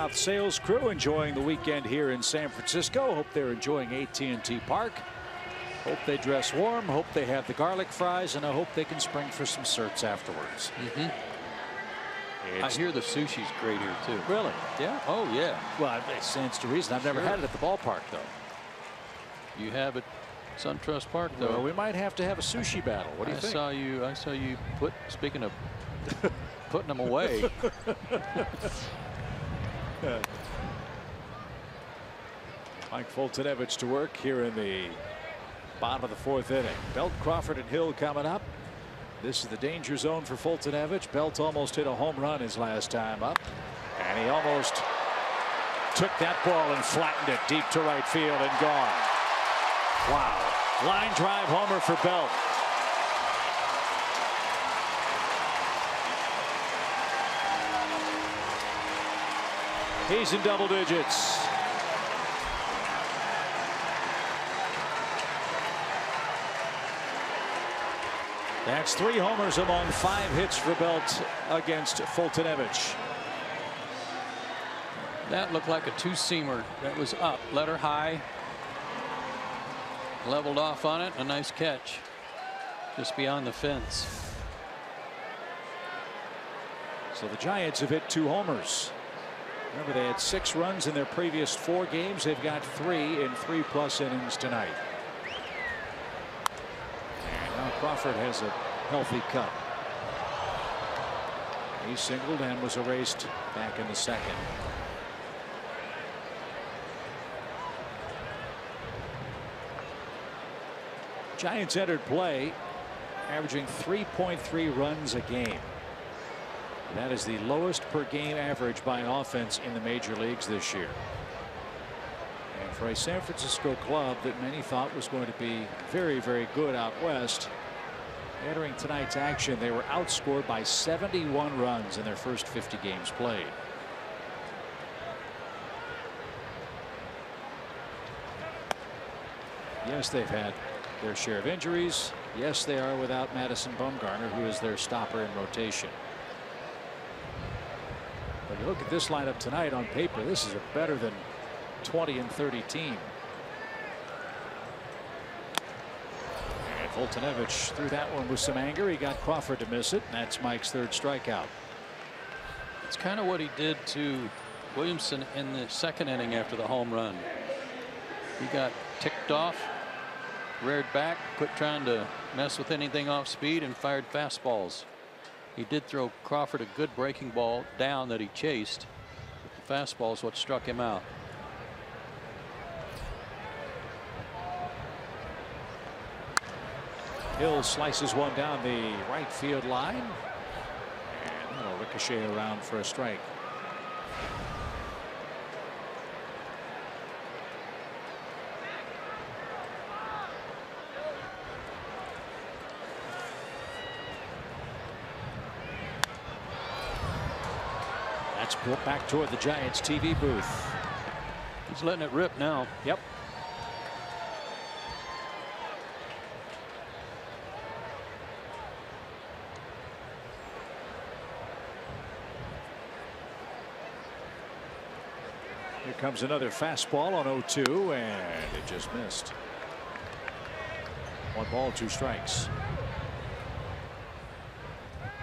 South sales crew enjoying the weekend here in San Francisco. Hope they're enjoying AT&T Park. Hope they dress warm. Hope they have the garlic fries, and I hope they can spring for some certs afterwards. I hear the sushi's great here too. Really? Yeah. Oh yeah. Well, it stands to reason. I've never had it at the ballpark though. You have it, SunTrust Park though. Well, we might have to have a sushi battle. What do you think? I saw you put. Speaking of putting them away. Mike Foltynewicz to work here in the bottom of the 4th inning. Belt, Crawford, and Hill coming up. This is the danger zone for Foltynewicz. Belt almost hit a home run his last time up, and he almost took that ball and flattened it deep to right field and gone. Wow. Line drive homer for Belt. He's in double digits. That's 3 homers among 5 hits for Belt against Foltynewicz. That looked like a two-seamer that was up. Let her high. Leveled off on it. A nice catch. Just beyond the fence. So the Giants have hit 2 homers. Remember, they had 6 runs in their previous 4 games. They've got 3 in 3+ innings tonight. And now Crawford has a healthy cut. He singled and was erased back in the 2nd. Giants entered play averaging 3.3 runs a game. That is the lowest per game average by an offense in the major leagues this year. And for a San Francisco club that many thought was going to be very, very good out west, entering tonight's action, they were outscored by 71 runs in their first 50 games played. Yes, they've had their share of injuries. Yes, they are without Madison Bumgarner, who is their stopper in rotation. But you look at this lineup tonight on paper, this is a better than 20 and 30 team. And Foltynewicz threw that one with some anger. He got Crawford to miss it. And that's Mike's 3rd strikeout. It's kind of what he did to Williamson in the 2nd inning after the home run. He got ticked off, reared back, quit trying to mess with anything off speed, and fired fastballs. He did throw Crawford a good breaking ball down that he chased. The fastball is what struck him out. Hill slices one down the right field line, and that'll ricochet around for a strike. That's put back toward the Giants TV booth. He's letting it rip now. Yep. Here comes another fastball on 0-2, and it just missed. 1 ball, 2 strikes.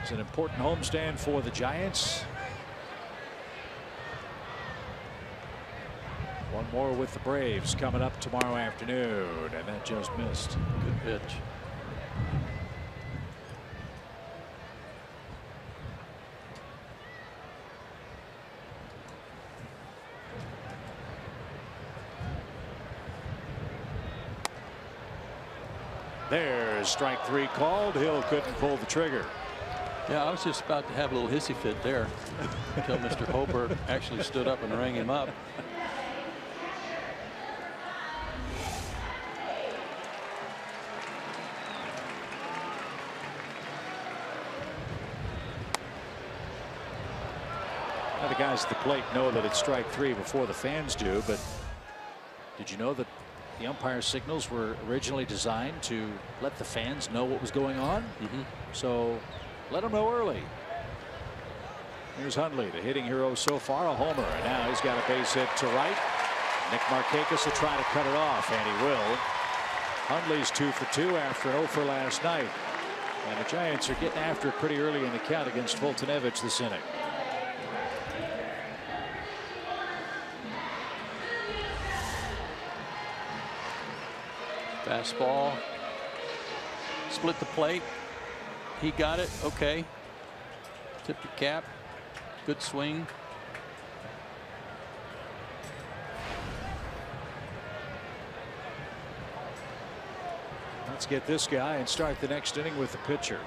It's an important homestand for the Giants. One more with the Braves coming up tomorrow afternoon, and that just missed. Good pitch. There's strike 3 called. Hill couldn't pull the trigger. Yeah, I was just about to have a little hissy fit there until Mr. Hoper actually stood up and rang him up. Now the guys at the plate know that it's strike 3 before the fans do, but did you know that the umpire signals were originally designed to let the fans know what was going on? So let them know early. Here's Hundley, the hitting hero so far, a homer, and now he's got a base hit to right. Nick Markakis will try to cut it off, and he will. Hundley's 2 for 2 after an 0 for last night. And the Giants are getting after it pretty early in the count against Fultonevich this inning. Fastball. Split the plate. He got it. Okay. Tip your cap. Good swing. Let's get this guy and start the next inning with the pitcher.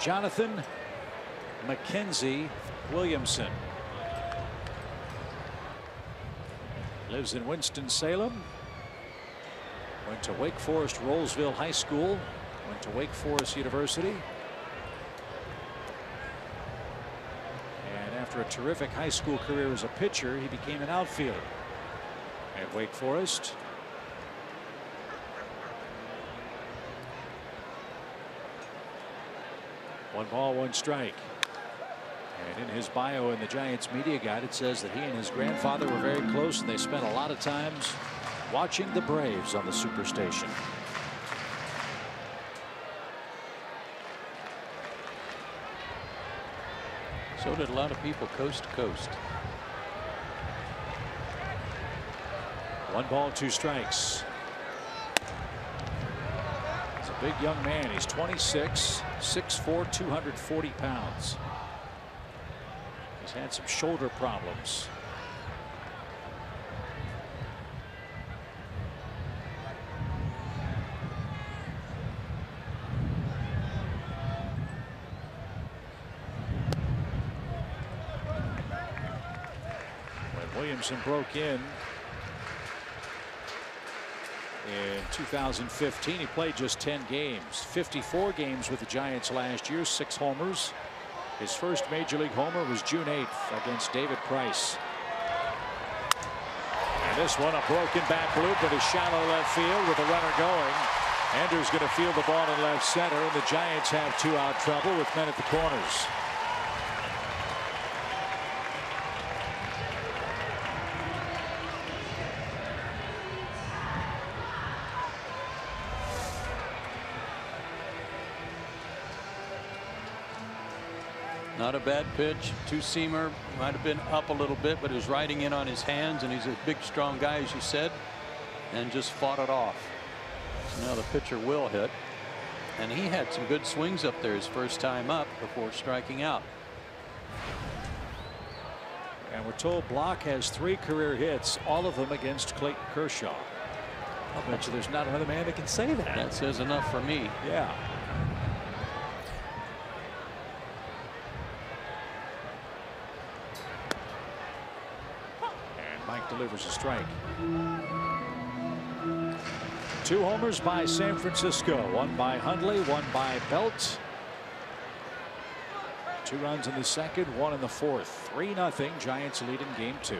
Jonathan Mackenzie Williamson. Lives in Winston-Salem. Went to Wake Forest Rollsville High School. Went to Wake Forest University. And after a terrific high school career as a pitcher, he became an outfielder at Wake Forest. One ball, one strike. And in his bio in the Giants media guide, it says that he and his grandfather were very close, and they spent a lot of times watching the Braves on the Superstation. So did a lot of people coast to coast. One ball, two strikes. He's a big young man. He's 26, 6'4", 240 pounds. He's had some shoulder problems. When Williamson broke in 2015, he played just 10 games, 54 games with the Giants last year, 6 homers. His first major league homer was June 8th against David Price. And this one, a broken back loop into shallow left field with the runner going. Andrew's going to field the ball in left center, and the Giants have 2-out trouble with men at the corners. Not a bad pitch. Two-seamer, might have been up a little bit, but he was riding in on his hands, and he's a big, strong guy, as you said, and just fought it off. So now the pitcher will hit, and he had some good swings up there his first time up before striking out. And we're told Block has 3 career hits, all of them against Clayton Kershaw. I'll bet you there's not another man that can say that. That says enough for me. Yeah. Mike delivers a strike. 2 homers by San Francisco, one by Hundley, one by Belt. 2 runs in the second, 1 in the fourth. 3-0 Giants lead in game 2.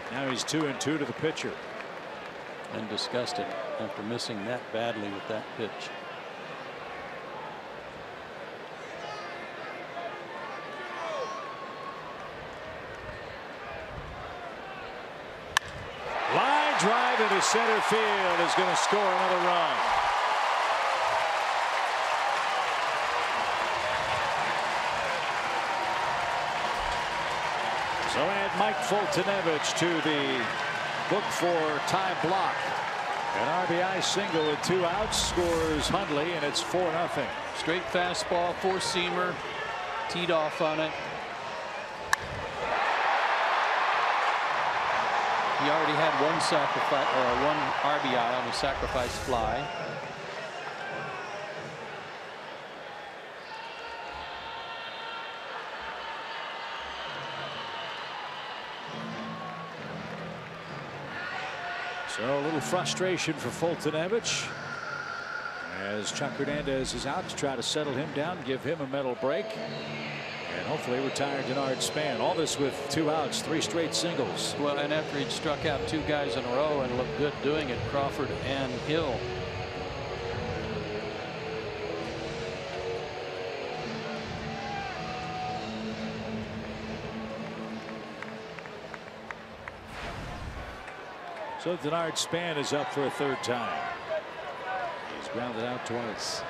Now he's 2-2 to the pitcher. And disgusted after missing that badly with that pitch. Line drive into center field is going to score another run. So add Mike Fultonevich to the book for Ty Block. An RBI single with 2 outs scores Hundley, and it's 4-0. Straight fastball, 4-seamer, teed off on it. He already had one sacrifice or one RBI on the sacrifice fly. So a little frustration for Fultonevich as Chuck Hernandez is out to try to settle him down, give him a mental break, and hopefully retire Denard Span. All this with 2 outs, 3 straight singles. Well, and after he'd struck out 2 guys in a row and looked good doing it, Crawford and Hill. So Denard Span is up for a 3rd time. He's grounded out twice.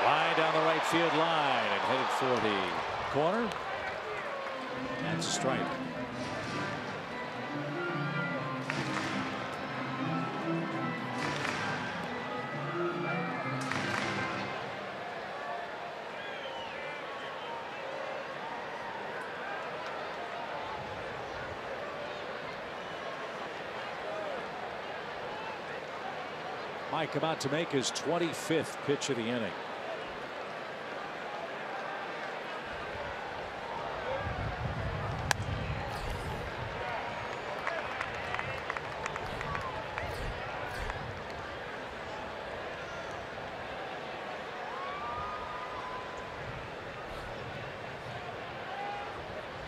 Line down the right field line and headed for the corner. That's a strike. Mike about to make his 25th pitch of the inning.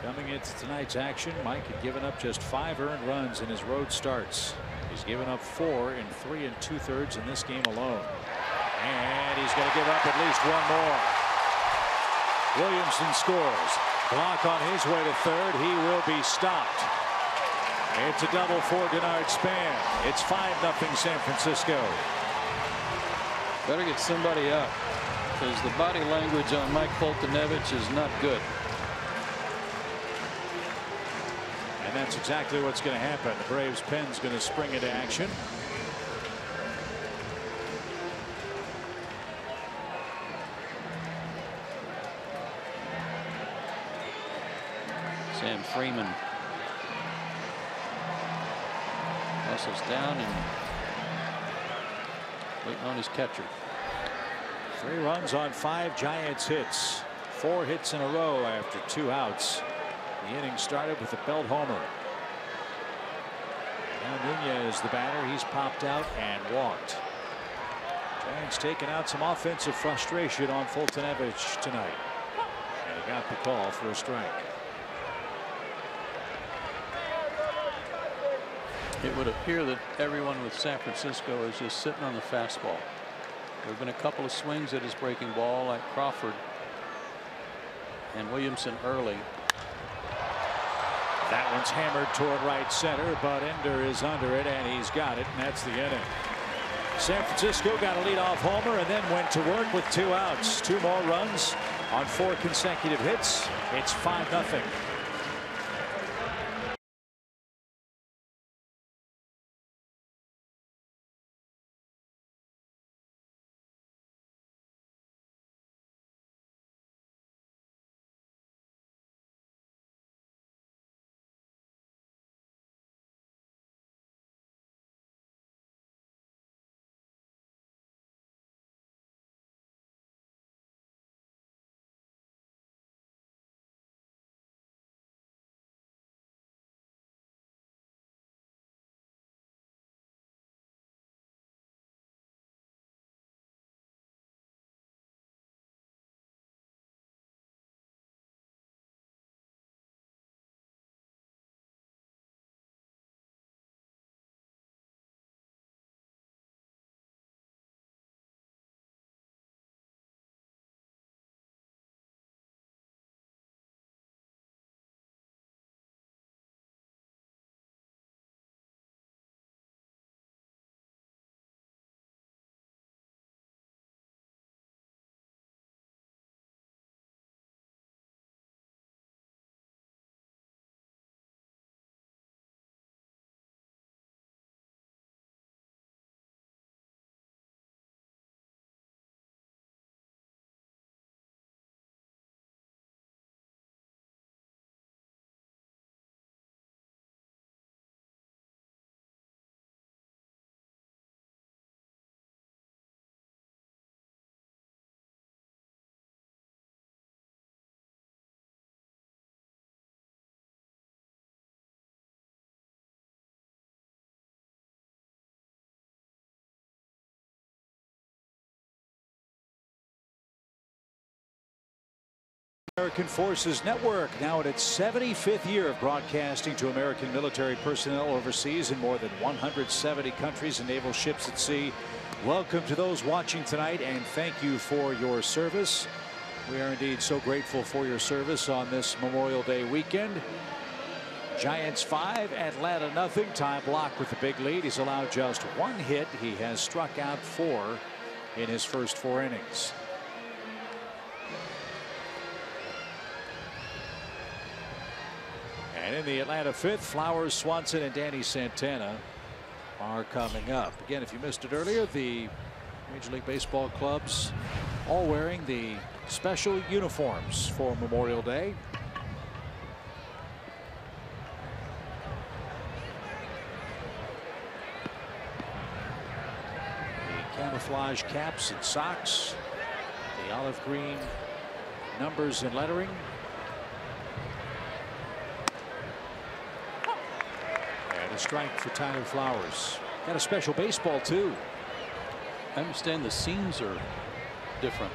Coming into tonight's action, Mike had given up just 5 earned runs in his road starts. He's given up 4 in 3 2/3 in this game alone. And he's going to give up at least 1 more. Williamson scores. Block on his way to 3rd. He will be stopped. It's a double for Denard Span. It's 5-0 San Francisco. Better get somebody up because the body language on Mike Fultonevich is not good. And that's exactly what's going to happen. The Braves pen's going to spring into action. Sam Freeman hustles down and waiting on his catcher. 3 runs on 5 Giants hits. 4 hits in a row after 2 outs. The inning started with a belt homer. Now Nunez, the batter, he's popped out and walked. Giants taking out some offensive frustration on Fultonevich tonight. And he got the call for a strike. It would appear that everyone with San Francisco is just sitting on the fastball. There have been a couple of swings at his breaking ball, like Crawford and Williamson early. That one's hammered toward right center, but Ender is under it, and he's got it, and that's the inning. San Francisco got a leadoff homer and then went to work with 2 outs. 2 more runs on 4 consecutive hits. It's 5-0. American Forces Network, now in its 75th year of broadcasting to American military personnel overseas in more than 170 countries and naval ships at sea. Welcome to those watching tonight, and thank you for your service. We are indeed so grateful for your service on this Memorial Day weekend. Giants 5, Atlanta nothing. Ty Blach with the big lead. He's allowed just one hit. He has struck out 4 in his first 4 innings. And in the Atlanta 5th, Flowers, Swanson, and Danny Santana are coming up. Again, if you missed it earlier, the Major League Baseball clubs all wearing the special uniforms for Memorial Day. The camouflage caps and socks, the olive green numbers and lettering. A strike for Tyler Flowers. Got a special baseball too. I understand the seams are different.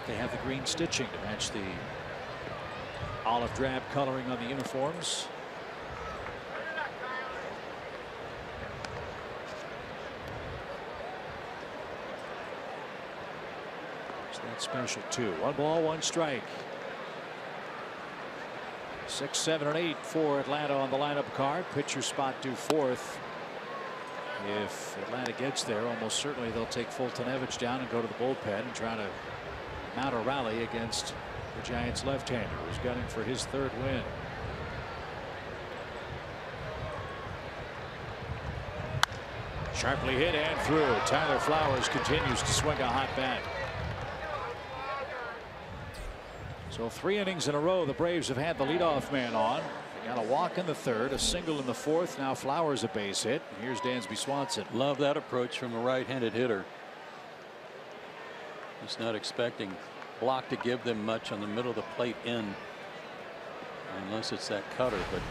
They have the green stitching to match the olive drab coloring on the uniforms. So that's special too. 1 ball, 1 strike. 6, 7, and 8 for Atlanta on the lineup card. Pitcher spot due 4th. If Atlanta gets there, almost certainly they'll take Fultonevich down and go to the bullpen and try to mount a rally against the Giants left-hander who's gunning for his 3rd win. Sharply hit and through. Tyler Flowers continues to swing a hot bat. So 3 innings in a row, the Braves have had the leadoff man on. They got a walk in the 3rd, a single in the 4th. Now Flowers a base hit. Here's Dansby Swanson. Love that approach from a right-handed hitter. He's not expecting Blach to give them much on the middle of the plate in, unless it's that cutter. But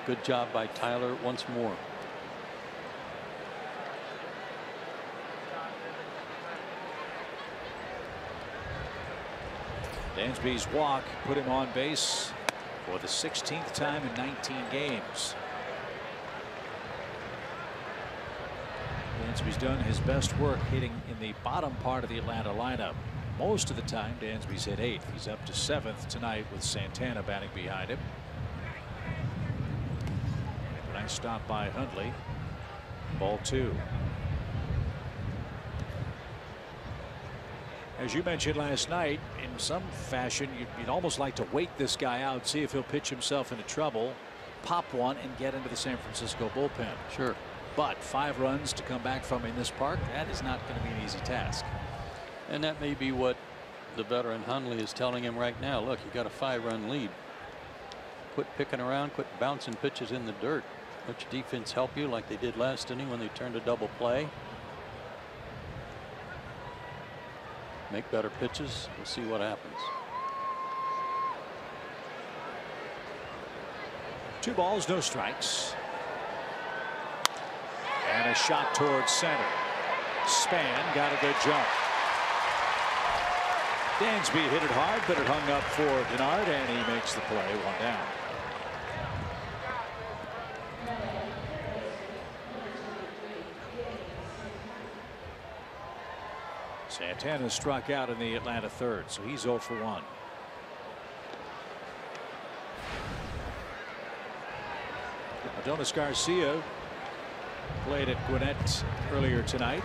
good job by Tyler once more. Dansby's walk put him on base for the 16th time in 19 games. Dansby's done his best work hitting in the bottom part of the Atlanta lineup. Most of the time Dansby's hit 8th. He's up to 7th tonight with Santana batting behind him. A nice stop by Hundley. Ball 2. As you mentioned last night, in some fashion, you'd almost like to wait this guy out, see if he'll pitch himself into trouble, pop one, and get into the San Francisco bullpen. Sure. But 5 runs to come back from in this park, that is not going to be an easy task. And that may be what the veteran Hundley is telling him right now. Look, you got a 5-run lead. Quit picking around, quit bouncing pitches in the dirt. Let your defense help you like they did last inning when they turned a double play. Make better pitches. We'll see what happens. 2 balls, no strikes. And a shot towards center. Span got a good jump. Dansby hit it hard, but it hung up for Denard, and he makes the play. 1 down. Santana struck out in the Atlanta 3rd, so he's 0 for 1. Adonis Garcia played at Gwinnett earlier tonight.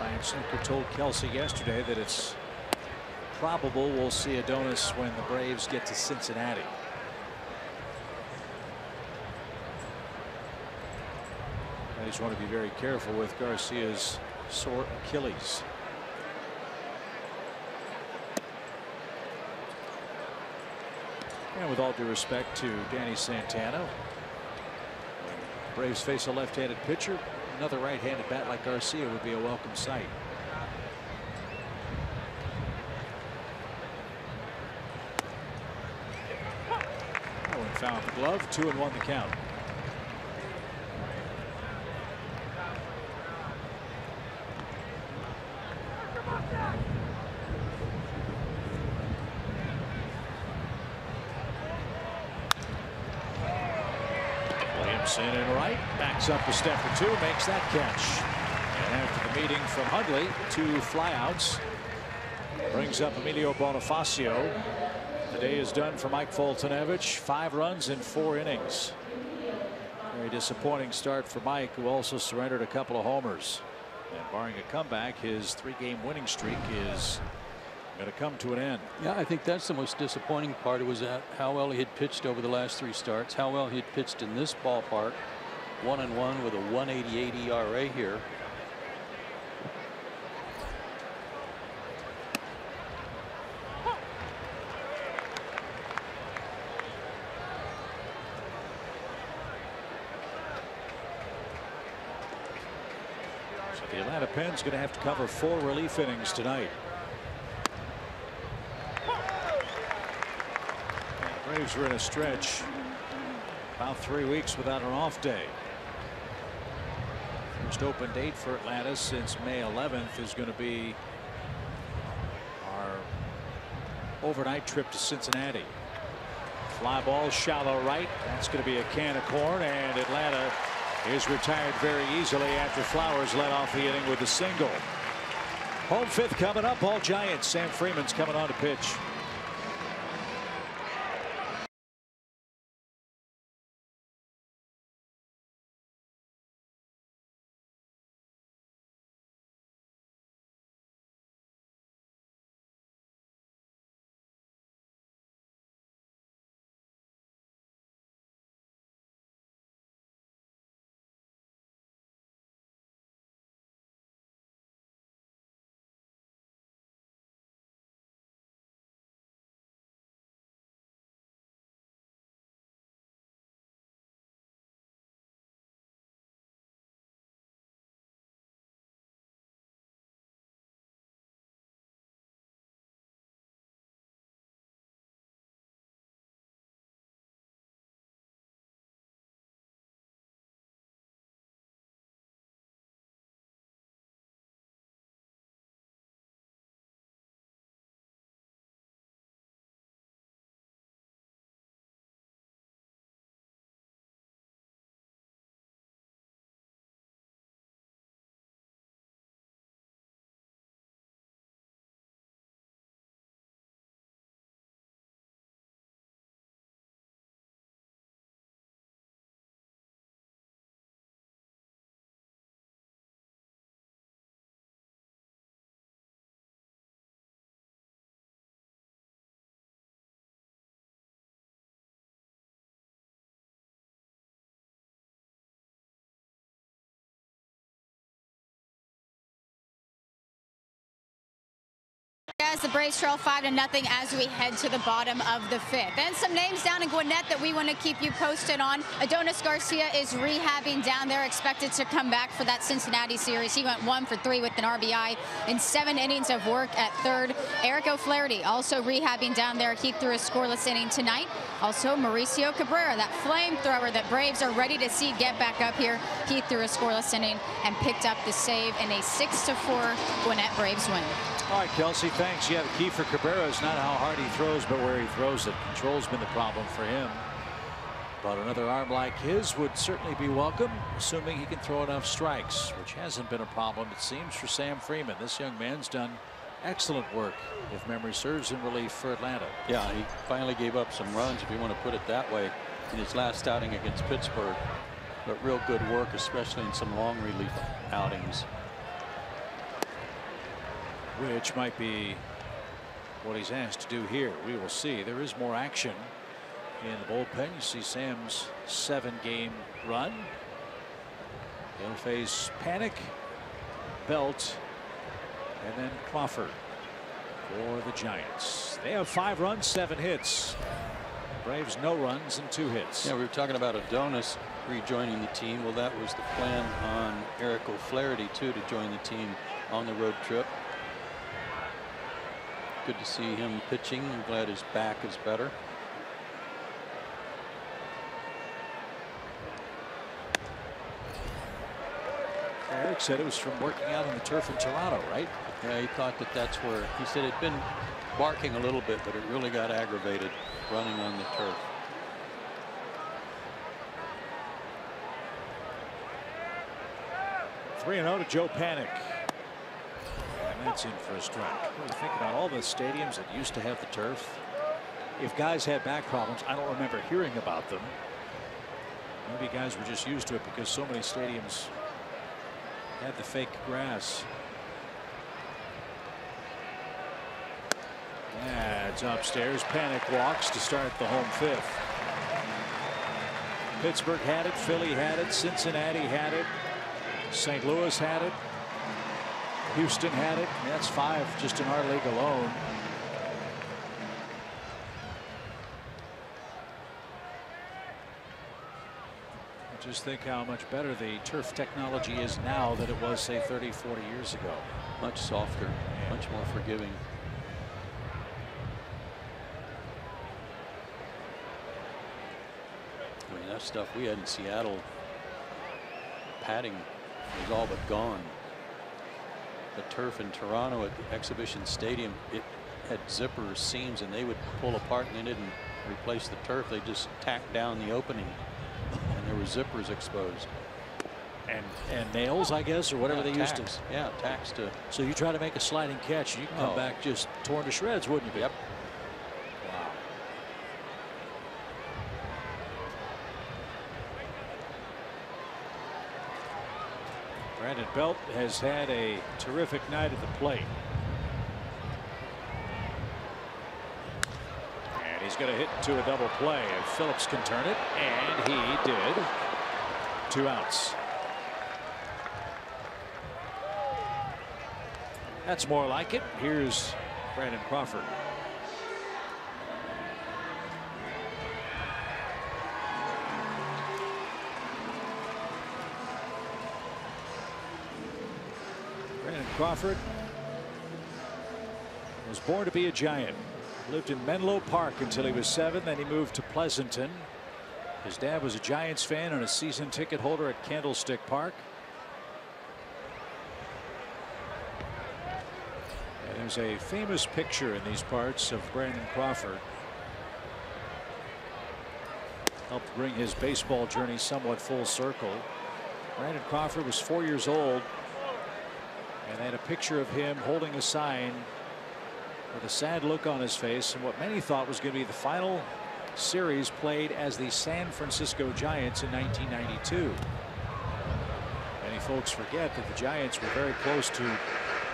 Ryan Snooker told Kelsey yesterday that it's probable we'll see Adonis when the Braves get to Cincinnati. I just want to be very careful with Garcia's sore Achilles. And with all due respect to Danny Santana, when Braves face a left-handed pitcher, another right-handed bat like Garcia would be a welcome sight. Oh, and found the glove. 2-1 the count. In and right, backs up a step or two, makes that catch. And after the meeting from Hundley, 2 flyouts, brings up Emilio Bonifacio. The day is done for Mike Foltynewicz. 5 runs in 4 innings. Very disappointing start for Mike, who also surrendered a couple of homers. And barring a comeback, his 3-game winning streak is going to come to an end. Yeah, I think that's the most disappointing part. It was how well he had pitched over the last 3 starts, how well he had pitched in this ballpark. 1-1 with a 1.88 ERA here. The Atlanta Pen's going to have to cover 4 relief innings tonight. And the Braves are in a stretch about 3 weeks without an off day. First open date for Atlanta since May 11th is going to be our overnight trip to Cincinnati. Fly ball shallow right. That's going to be a can of corn, and Atlanta is retired very easily after Flowers led off the inning with a single. Home 5th coming up. All Giants. Sam Freeman's coming on to pitch. As the Braves trail 5-0 as we head to the bottom of the 5th. And some names down in Gwinnett that we want to keep you posted on. Adonis Garcia is rehabbing down there, expected to come back for that Cincinnati series. He went 1 for 3 with an RBI in 7 innings of work at third. Eric O'Flaherty also rehabbing down there. He threw a scoreless inning tonight. Also Mauricio Cabrera, that flamethrower that Braves are ready to see get back up here. He threw a scoreless inning and picked up the save in a 6-4 Gwinnett Braves win. All right, Kelsey, thanks. Yeah, the key for Cabrera is not how hard he throws, but where he throws it. Control's been the problem for him. But another arm like his would certainly be welcome, assuming he can throw enough strikes, which hasn't been a problem, it seems, for Sam Freeman. This young man's done excellent work, if memory serves, in relief for Atlanta. Yeah, he finally gave up some runs, if you want to put it that way, in his last outing against Pittsburgh. But real good work, especially in some long relief outings. Which might be what he's asked to do here. We will see. There is more action in the bullpen. You see Sam's 7-game run. He'll face Panic, Belt, and then Crawford for the Giants. They have 5 runs, 7 hits. Braves no runs and 2 hits. Yeah, we were talking about Adonis rejoining the team. Well, that was the plan on Eric O'Flaherty too, to join the team on the road trip. Good to see him pitching. I'm glad his back is better. Eric said it was from working out on the turf in Toronto, right? Yeah, he thought that that's where, he said it'd been barking a little bit, but it really got aggravated running on the turf. 3-0 to Joe Panic. And that's in for a strike. When you think about all the stadiums that used to have the turf, if guys had back problems, I don't remember hearing about them. Maybe guys were just used to it because so many stadiums had the fake grass. Yeah, it's upstairs. Panic walks to start the home fifth. Pittsburgh had it. Philly had it. Cincinnati had it. St. Louis had it. Houston had it. That's 5 just in our league alone. Just think how much better the turf technology is now than it was, say, 30, 40 years ago. Much softer, much more forgiving. I mean, that stuff we had in Seattle, padding was all but gone. The turf in Toronto at the Exhibition Stadium, it had zipper seams, and they would pull apart, and they didn't replace the turf. They just tacked down the opening, and there were zippers exposed. And nails, I guess, or whatever they used to. Yeah, tacks to. So you try to make a sliding catch, you can come back just torn to shreds, wouldn't you? Yep. Wow. Brandon Belt has had a terrific night at the plate. And he's going to hit to a double play. If Phillips can turn it, and he did. 2 outs. That's more like it. Here's Brandon Crawford. Brandon Crawford was born to be a Giant. Lived in Menlo Park until he was 7. Then he moved to Pleasanton. His dad was a Giants fan and a season ticket holder at Candlestick Park. And there's a famous picture in these parts of Brandon Crawford. Helped bring his baseball journey somewhat full circle. Brandon Crawford was 4 years old, and they had a picture of him holding a sign with a sad look on his face and what many thought was going to be the final series played as the San Francisco Giants in 1992. Many folks forget that the Giants were very close to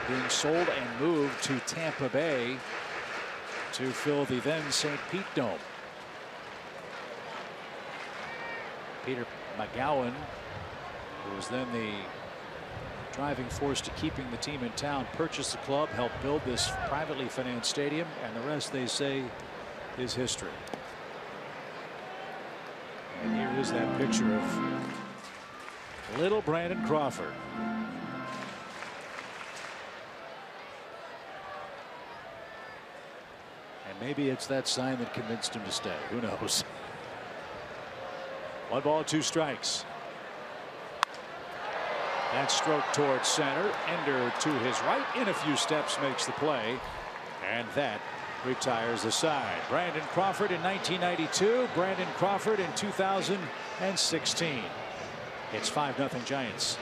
being sold and moved to Tampa Bay to fill the then St. Pete Dome. Peter McGowan, who was then the driving force to keeping the team in town, purchased the club, helped build this privately financed stadium, and the rest, they say, is history. And here is that picture of little Brandon Crawford. And maybe it's that sign that convinced him to stay. Who knows? 1 ball, 2 strikes. That stroke towards center. Ender to his right, in a few steps, makes the play, and that retires the side. Brandon Crawford in 1992. Brandon Crawford in 2016. It's 5-0 Giants.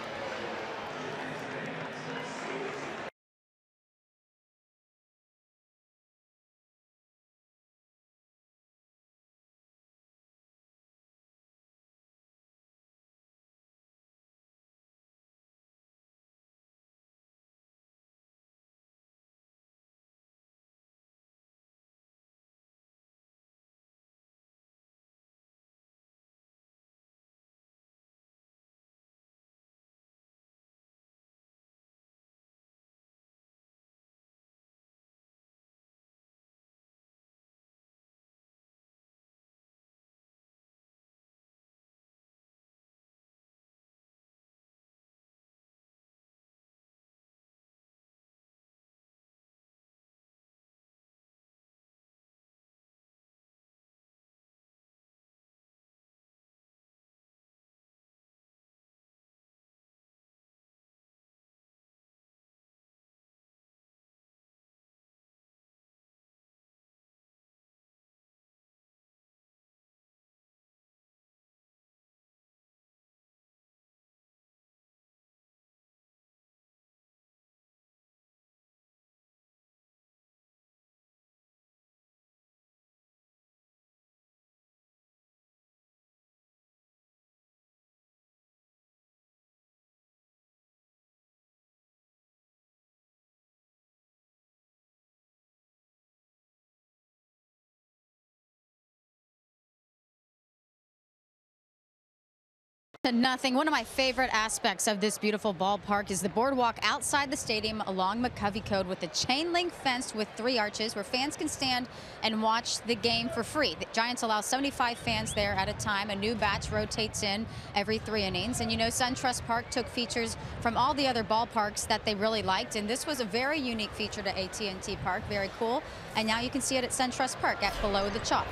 Nothing. One of my favorite aspects of this beautiful ballpark is the boardwalk outside the stadium along McCovey Code with a chain link fence with 3 arches where fans can stand and watch the game for free. The Giants allow 75 fans there at a time. A new batch rotates in every 3 innings. And you know, SunTrust Park took features from all the other ballparks that they really liked. And this was a very unique feature to AT&T Park. Very cool. And now you can see it at SunTrust Park at Below the Chalk.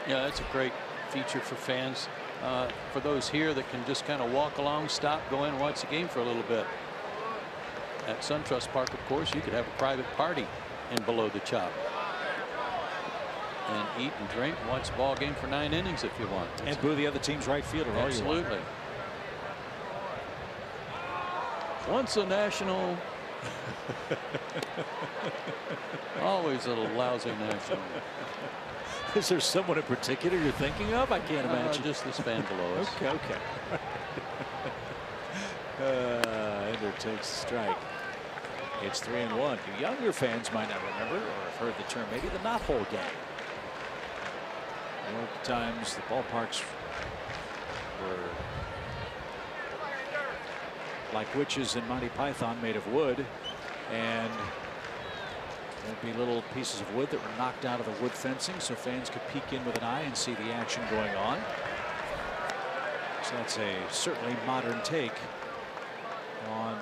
Yeah, that's a great feature for fans. For those here that can just kind of walk along, stop, go in, watch the game for a little bit. At SunTrust Park, of course, you could have a private party in Below the Chop and eat and drink and watch the ball game for 9 innings if you want. And boo the other team's right fielder. Absolutely. Once a national, always a lousy national. Is there someone in particular you're thinking of? I can't imagine. Just this fan below us. Okay. Ender takes a strike. It's 3-1. You younger fans might not remember or have heard the term, maybe the knothole game. The old times the ballparks were like witches in Monty Python, made of wood, and there'd be little pieces of wood that were knocked out of the wood fencing so fans could peek in with an eye and see the action going on. So that's a certainly modern take on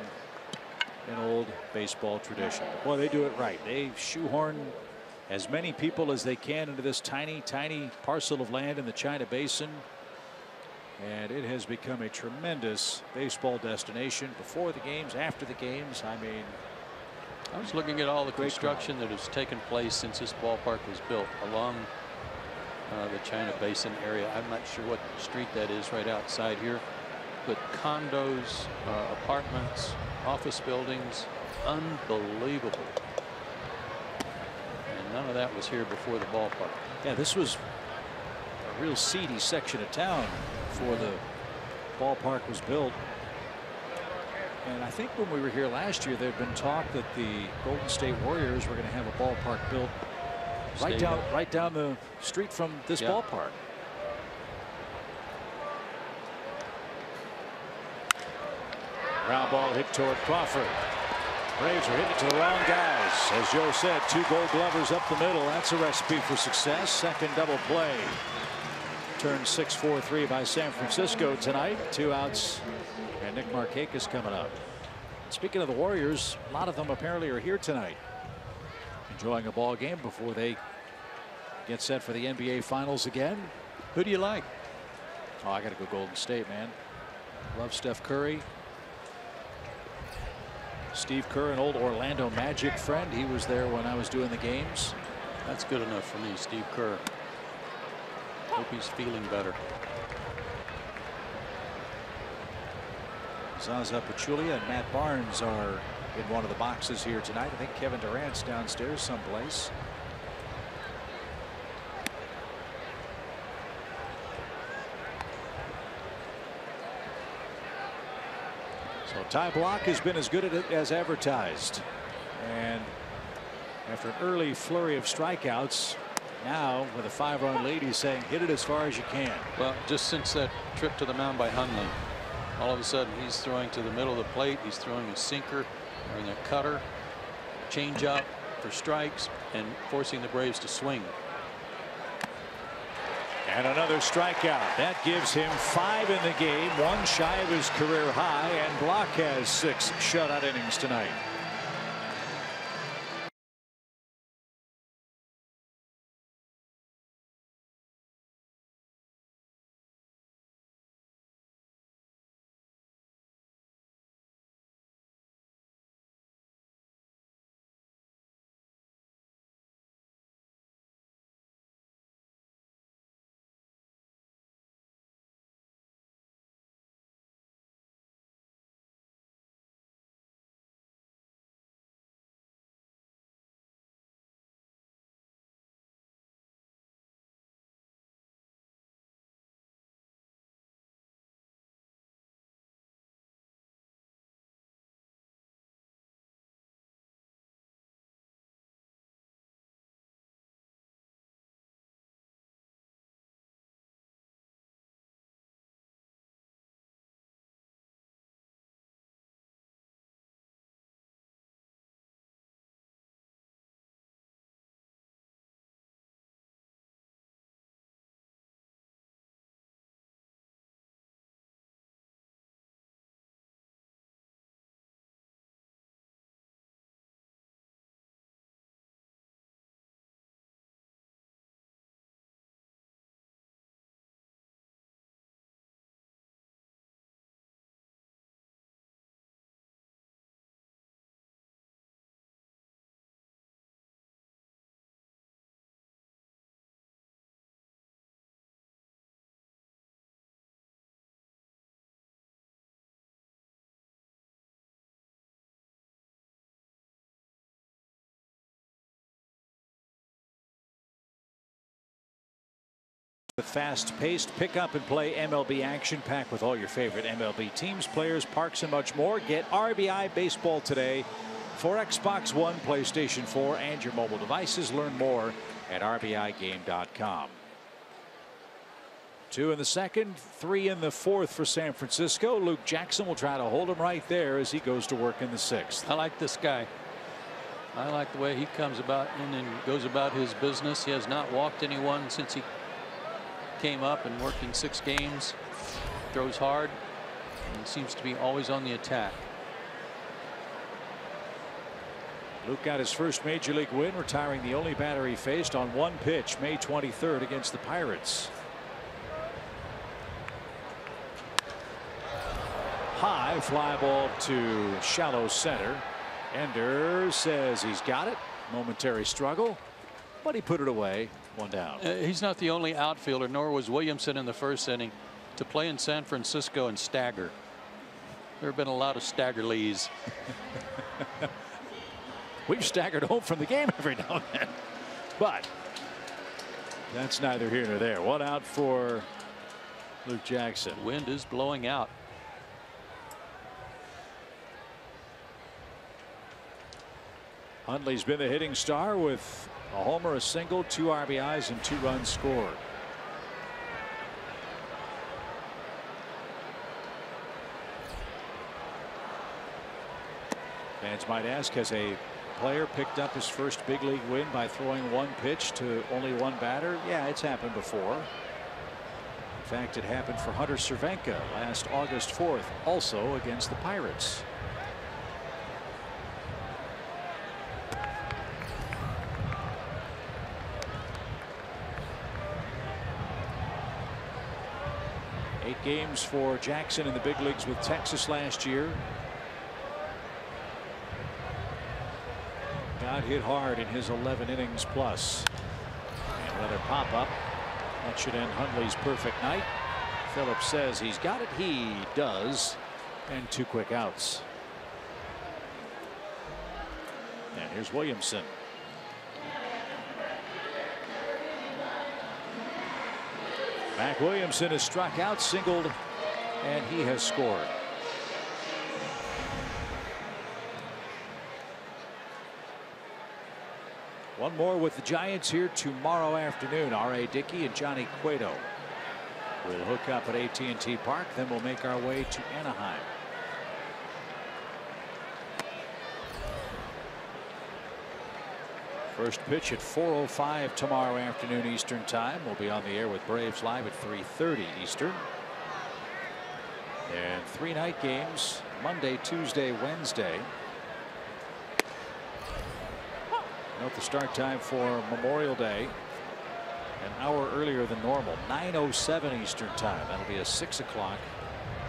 an old baseball tradition. Boy, they do it right. They shoehorn as many people as they can into this tiny parcel of land in the China Basin. And it has become a tremendous baseball destination before the games, after the games. I mean, I was looking at all the construction that has taken place since this ballpark was built along the China Basin area. I'm not sure what street that is right outside here, but condos, apartments, office buildings, unbelievable. And none of that was here before the ballpark. Yeah, this was a real seedy section of town before the ballpark was built. And I think when we were here last year, there had been talk that the Golden State Warriors were going to have a ballpark built right down the street from this ballpark. Ground ball hit toward Crawford. Braves are hitting it to the wrong guys. As Joe said, 2 Gold Glovers up the middle. That's a recipe for success. Second double play. Turned 6-4-3 by San Francisco tonight. 2 outs. And Nick Markakis coming up. Speaking of the Warriors, a lot of them apparently are here tonight, enjoying a ball game before they get set for the NBA Finals again. Who do you like? Oh, I got to go Golden State, man. Love Steph Curry. Steve Kerr, an old Orlando Magic friend. He was there when I was doing the games. That's good enough for me, Steve Kerr. Hope he's feeling better. Zaza Pachulia and Matt Barnes are in one of the boxes here tonight. I think Kevin Durant's downstairs someplace. So Ty Block has been as good at it as advertised. And after an early flurry of strikeouts, now with a 5-run lead, he's saying hit it as far as you can. Well, just since that trip to the mound by Hundley, all of a sudden he's throwing to the middle of the plate. He's throwing a sinker or a cutter, change up for strikes, and forcing the Braves to swing. And another strikeout. That gives him 5 in the game, 1 shy of his career high, and Block has 6 shutout innings tonight. The fast-paced pick-up-and-play MLB action packed with all your favorite MLB teams, players, parks, and much more. Get RBI Baseball today for Xbox One, PlayStation 4, and your mobile devices. Learn more at RBIGame.com. 2 in the second, 3 in the fourth for San Francisco. Luke Jackson will try to hold him right there as he goes to work in the sixth. I like this guy. I like the way he comes about and goes about his business. He has not walked anyone since he came up and working 6 games. Throws hard and seems to be always on the attack. Luke got his first major league win, retiring the only batter he faced on 1 pitch, May 23rd against the Pirates. High fly ball to shallow center. Ender says he's got it. Momentary struggle, but he put it away. 1 down. He's not the only outfielder, nor was Williamson in the first inning, to play in San Francisco and stagger. There have been a lot of staggerlies. We've staggered home from the game every now and then, but that's neither here nor there. 1 out for Luke Jackson. Wind is blowing out. Hundley's been the hitting star with a homer, a single, 2 RBIs, and 2 runs scored. Fans might ask, has a player picked up his first big league win by throwing 1 pitch to only 1 batter? Yeah, it's happened before. In fact, it happened for Hunter Cervenka last August 4th, also against the Pirates. Games for Jackson in the big leagues with Texas last year. Got hit hard in his 11 innings plus. And another pop up. That should end Hundley's perfect night. Phillips says he's got it. He does. And 2 quick outs. And here's Williamson. Mac Williamson has struck out, singled, and he has scored. One more with the Giants here tomorrow afternoon. R.A. Dickey and Johnny Cueto will hook up at AT&T Park. Then we'll make our way to Anaheim. First pitch at 4:05 tomorrow afternoon Eastern time. We'll be on the air with Braves Live at 3:30 Eastern. And 3 night games Monday, Tuesday, Wednesday. Note the start time for Memorial Day an hour earlier than normal, 9:07 Eastern time. That'll be a 6 o'clock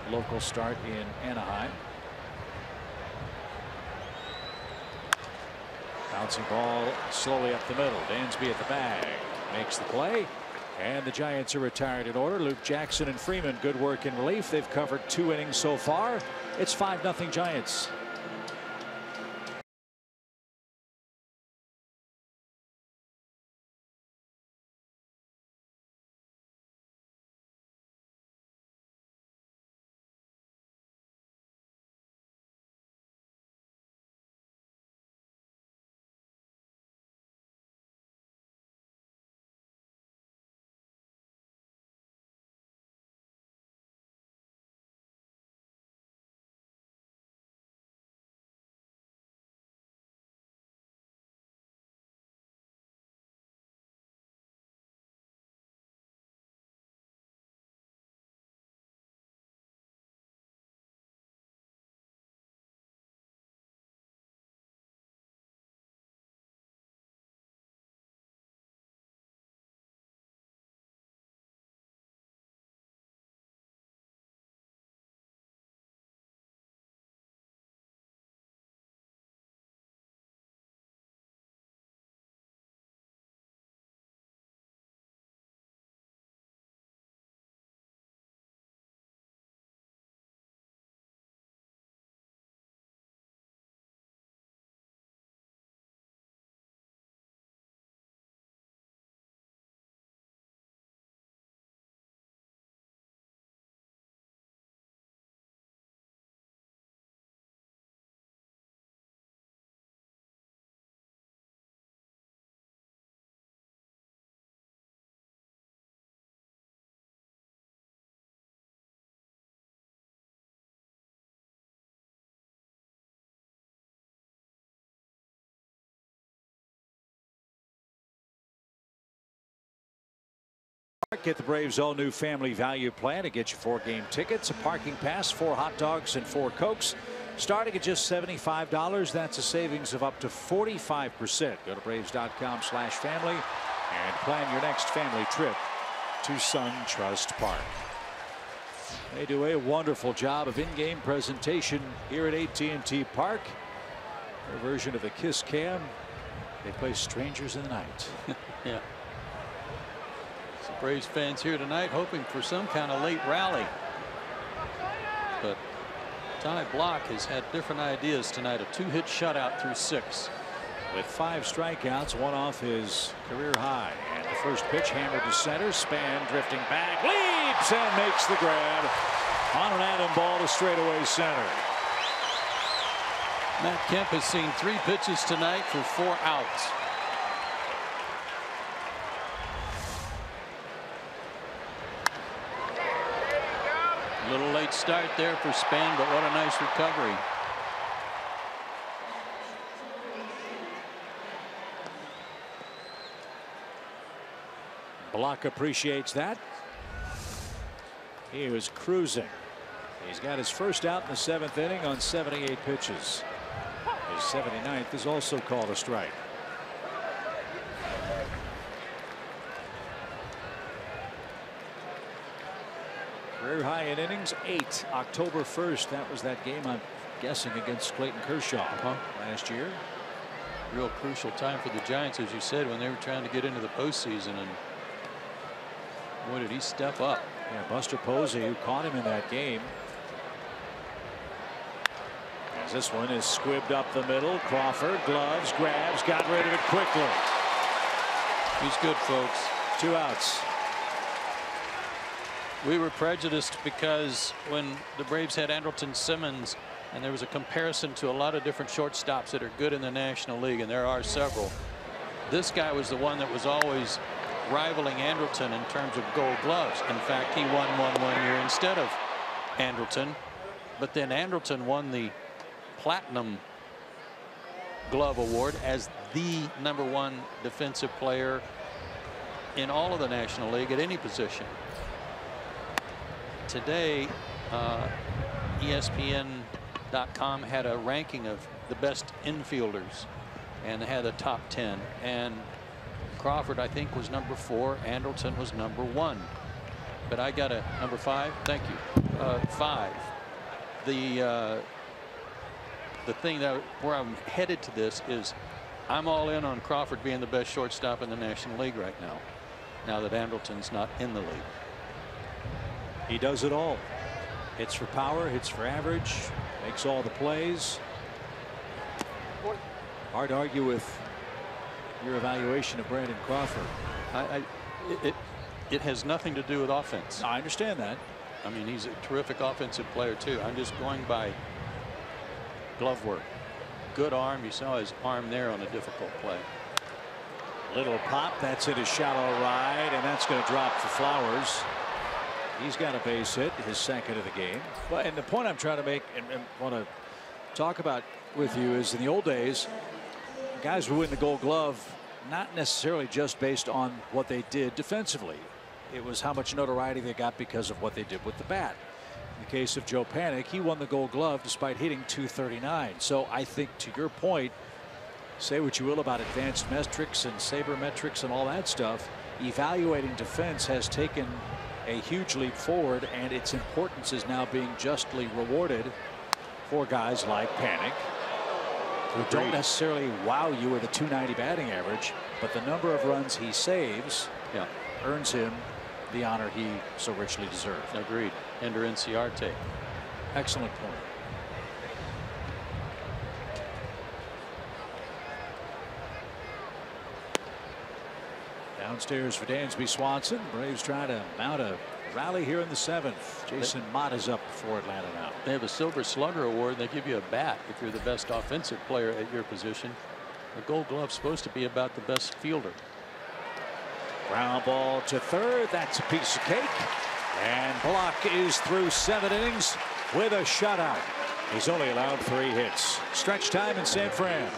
local start in Anaheim. Bouncing ball slowly up the middle. Dansby at the bag makes the play, and the Giants are retired in order. Luke Jackson and Freeman, good work in relief. They've covered 2 innings so far. It's 5-0 Giants. Get the Braves all-new family value plan to get you 4 game tickets, a parking pass, 4 hot dogs, and 4 Cokes. Starting at just $75, that's a savings of up to 45%. Go to Braves.com/family and plan your next family trip to SunTrust Park. They do a wonderful job of in-game presentation here at AT&T Park. Their version of the Kiss Cam. They play Strangers in the Night. Yeah. Some Braves fans here tonight hoping for some kind of late rally. But Ty Block has had different ideas tonight. A 2-hit shutout through 6. With 5 strikeouts, 1 off his career high. And the first pitch hammered to center. Span drifting back, leaps and makes the grab on an Adam ball to straightaway center. Matt Kemp has seen 3 pitches tonight for 4 outs. A little late start there for Span, but what a nice recovery. Block appreciates that. He was cruising. He's got his first out in the 7th inning on 78 pitches. His 79th is also called a strike. Career high in innings, 8. October 1st. That was that game, I'm guessing, against Clayton Kershaw last year. Real crucial time for the Giants, as you said, when they were trying to get into the postseason, and boy, did he step up. Yeah, Buster Posey, who caught him in that game. As this one is squibbed up the middle. Crawford, gloves, grabs, got rid of it quickly. He's good, folks. 2 outs. We were prejudiced because when the Braves had Andrelton Simmons, and there was a comparison to a lot of different shortstops that are good in the National League, and there are several. This guy was the one that was always rivaling Andrelton in terms of Gold Gloves. In fact, he won one year instead of Andrelton, but then Andrelton won the Platinum Glove Award as the #1 defensive player in all of the National League at any position. Today, ESPN.com had a ranking of the best infielders, and they had a top 10. And Crawford, I think, was number 4. Andrelton was number 1. But I got a number 5. Thank you. 5. The thing that where I'm headed to this is I'm all in on Crawford being the best shortstop in the National League right now. Now that Andrelton's not in the league. He does it all. Hits for power, hits for average, makes all the plays. Hard to argue with your evaluation of Brandon Crawford. It has nothing to do with offense. I understand that. I mean, he's a terrific offensive player too. I'm just going by glove work. Good arm. You saw his arm there on a difficult play. Little pop. That's it, a shallow right, and that's going to drop for Flowers. He's got a base hit, his 2nd of the game. Well, and the point I'm trying to make and want to talk about with you is in the old days, guys would win the Gold Glove not necessarily just based on what they did defensively. It was how much notoriety they got because of what they did with the bat. In the case of Joe Panik, he won the Gold Glove despite hitting .239. So I think, to your point, say what you will about advanced metrics and sabermetrics and all that stuff, evaluating defense has taken a huge leap forward, and its importance is now being justly rewarded for guys like Panik, who don't necessarily wow you with a .290 batting average, but the number of runs he saves earns him the honor he so richly deserves. Agreed. Ender Inciarte. Excellent point. Downstairs for Dansby Swanson. Braves trying to mount a rally here in the 7th. Jason Mott is up for Atlanta now. They have a Silver Slugger Award. They give you a bat if you're the best offensive player at your position. The Gold Glove's supposed to be about the best fielder. Ground ball to 3rd. That's a piece of cake. And Block is through 7 innings with a shutout. He's only allowed 3 hits. Stretch time in San Fran.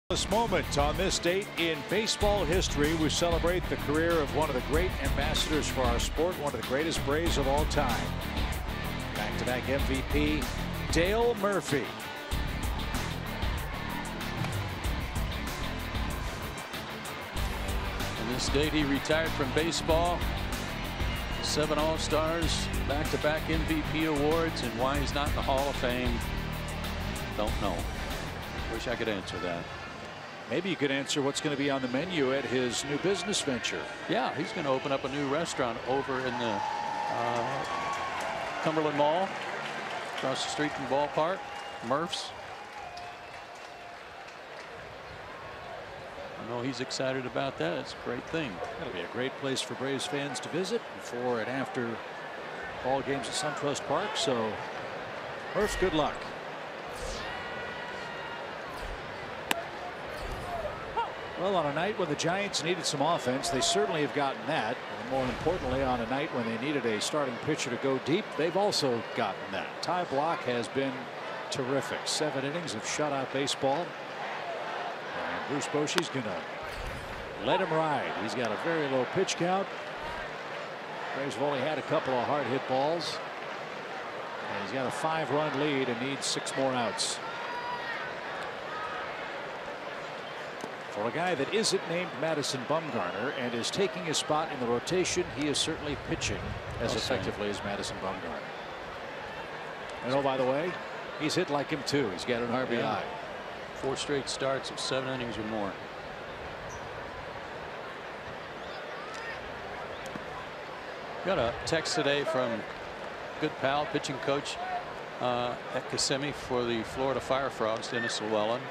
This moment on this date in baseball history, we celebrate the career of one of the great ambassadors for our sport, one of the greatest Braves of all time. Back-to-back MVP, Dale Murphy. On this date, he retired from baseball. 7 All-Stars, back-to-back MVP awards, and why he's not in the Hall of Fame, don't know. Wish I could answer that. Maybe you could answer what's going to be on the menu at his new business venture. Yeah, he's going to open up a new restaurant over in the Cumberland Mall, across the street from the ballpark, Murph's. I know he's excited about that. It's a great thing. That'll be a great place for Braves fans to visit before and after ball games at SunTrust Park. So, Murph, good luck. Well, on a night when the Giants needed some offense, they certainly have gotten that. And more importantly, on a night when they needed a starting pitcher to go deep, they've also gotten that. Ty Blach has been terrific. 7 innings of shutout baseball. And Bruce Bochy's going to let him ride. He's got a very low pitch count. Braves have only had a couple of hard hit balls. And he's got a 5-run lead and needs 6 more outs. For a guy that isn't named Madison Bumgarner and is taking his spot in the rotation, he is certainly pitching as effectively as Madison Bumgarner. And oh, by the way, he's hit like him too. He's got an RBI. Yeah. 4 straight starts of 7 innings or more. Got a text today from good pal, pitching coach at Kissimmee for the Florida Fire Frogs, Dennis Llewellyn.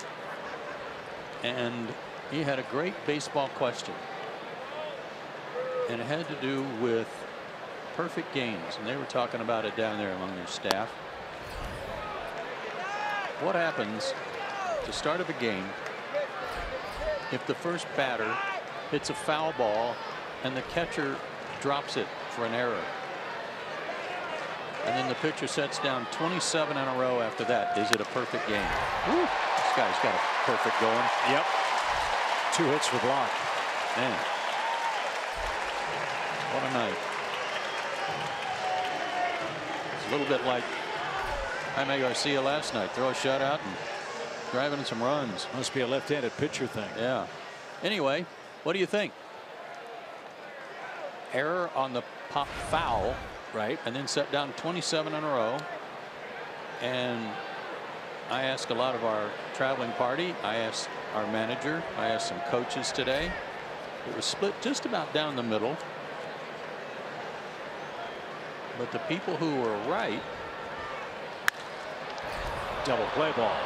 And he had a great baseball question, and it had to do with perfect games, and they were talking about it down there among their staff. What happens to start of a game if the first batter hits a foul ball and the catcher drops it for an error, and then the pitcher sets down 27 in a row after that? Is it a perfect game? Woo. This guy's got a perfect going. Yep. 2 hits for Blach. Man, what a night. It's a little bit like Jaime Garcia last night. Throw a shutout and driving in some runs. Must be a left-handed pitcher thing. Yeah. Anyway, what do you think? Error on the pop foul, right? And then set down 27 in a row. And I asked a lot of our traveling party. I asked our manager. I asked some coaches today. It was split just about down the middle. But the people who were right. Double play ball.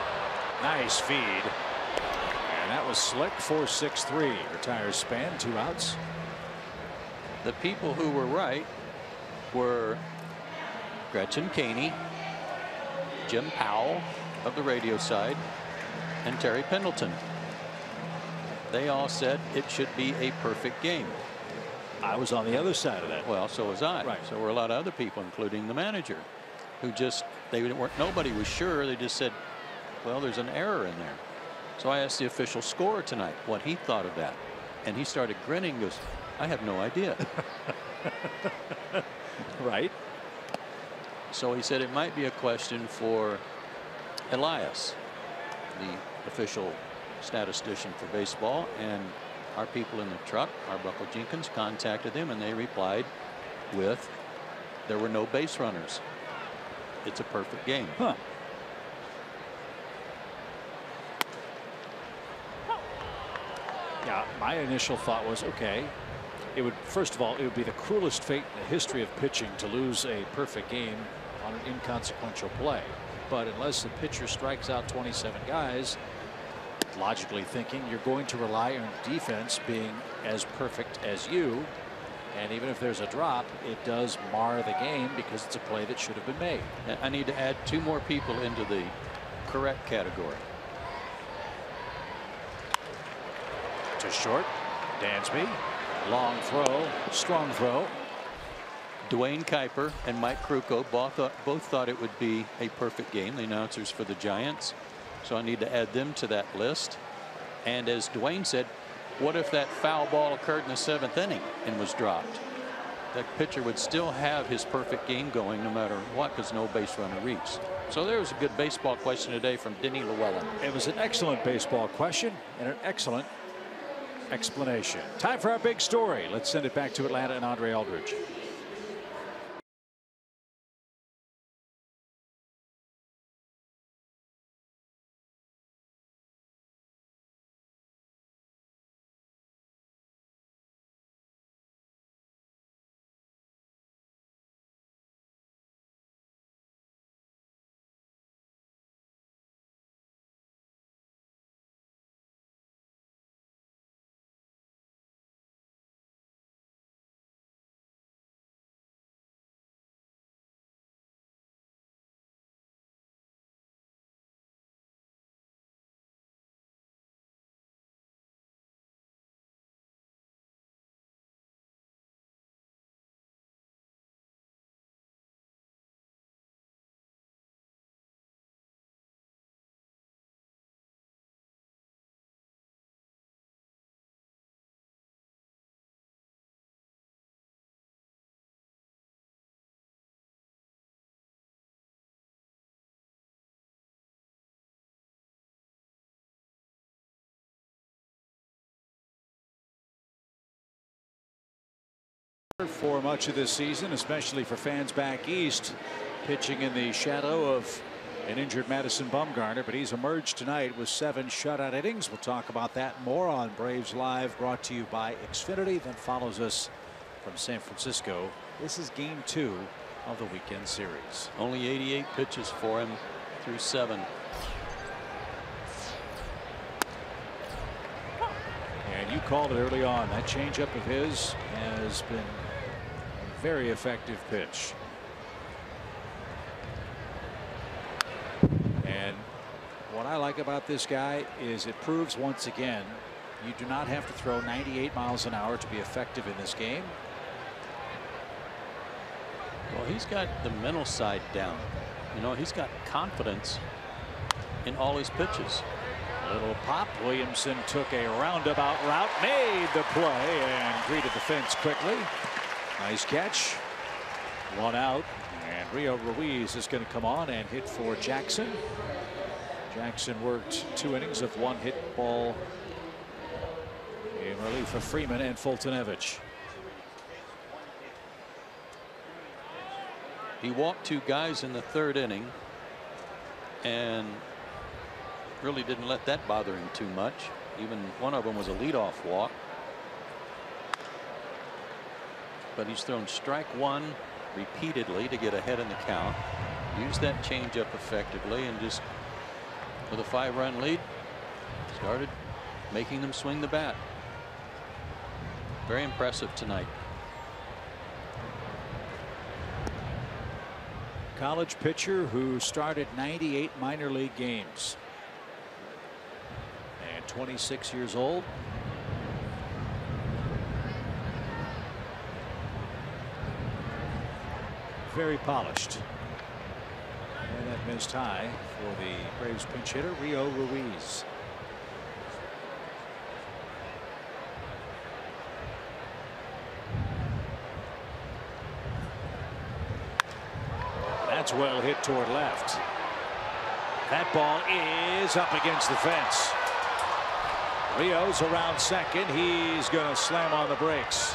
Nice feed. And that was slick. 4-6-3. Retires Span. 2 outs. The people who were right were Gretchen Caney, Jim Powell of the radio side, and Terry Pendleton. They all said it should be a perfect game. I was on the other side of that. Well, so was I. Right. So were a lot of other people, including the manager, who just, they weren't, nobody was sure. They just said, well, there's an error in there. So I asked the official scorer tonight what he thought of that, and he started grinning. Goes, I have no idea. Right. So he said it might be a question for Elias, the official statistician for baseball, and our people in the truck, our Buckle Jenkins, contacted them, and they replied with, there were no base runners. It's a perfect game. Huh. Yeah, my initial thought was, okay, it would, first of all, it would be the cruelest fate in the history of pitching to lose a perfect game on an inconsequential play. But unless the pitcher strikes out 27 guys, logically thinking, you're going to rely on defense being as perfect as you. And even if there's a drop, it does mar the game because it's a play that should have been made. I need to add 2 more people into the correct category. To short, Dansby. Long throw, strong throw. Dwayne Kuiper and Mike Krukow both thought it would be a perfect game, the announcers for the Giants. So I need to add them to that list. And as Dwayne said, what if that foul ball occurred in the 7th inning and was dropped? That pitcher would still have his perfect game going no matter what, because no base runner reached. So there was a good baseball question today from Denny Llewellyn. It was an excellent baseball question and an excellent explanation. Time for our big story. Let's send it back to Atlanta and Andre Aldridge. For much of this season, especially for fans back east, pitching in the shadow of an injured Madison Bumgarner, but he's emerged tonight with 7 shutout innings. We'll talk about that more on Braves Live, brought to you by Xfinity, that follows us from San Francisco. This is game 2 of the weekend series. Only 88 pitches for him through 7. And you called it early on. That changeup of his has been a very effective pitch. And what I like about this guy is it proves once again you do not have to throw 98 miles an hour to be effective in this game. Well, he's got the mental side down. You know, he's got confidence in all his pitches. Little pop. Williamson took a roundabout route, made the play, and greeted the fence quickly. Nice catch. 1 out, and Rio Ruiz is going to come on and hit for Jackson. Jackson worked 2 innings of 1 hit ball in relief of Freeman and Fultonevich. He walked 2 guys in the 3rd inning and really didn't let that bother him too much. Even one of them was a leadoff walk. But he's thrown strike 1 repeatedly to get ahead in the count. Used that changeup effectively, and just with a 5-run lead started making them swing the bat. Very impressive tonight. College pitcher who started 98 minor league games. And 26 years old. Very polished. And that missed high for the Braves pinch hitter, Rio Ruiz. That's well hit toward left. That ball is up against the fence. Rio's around second. He's going to slam on the brakes.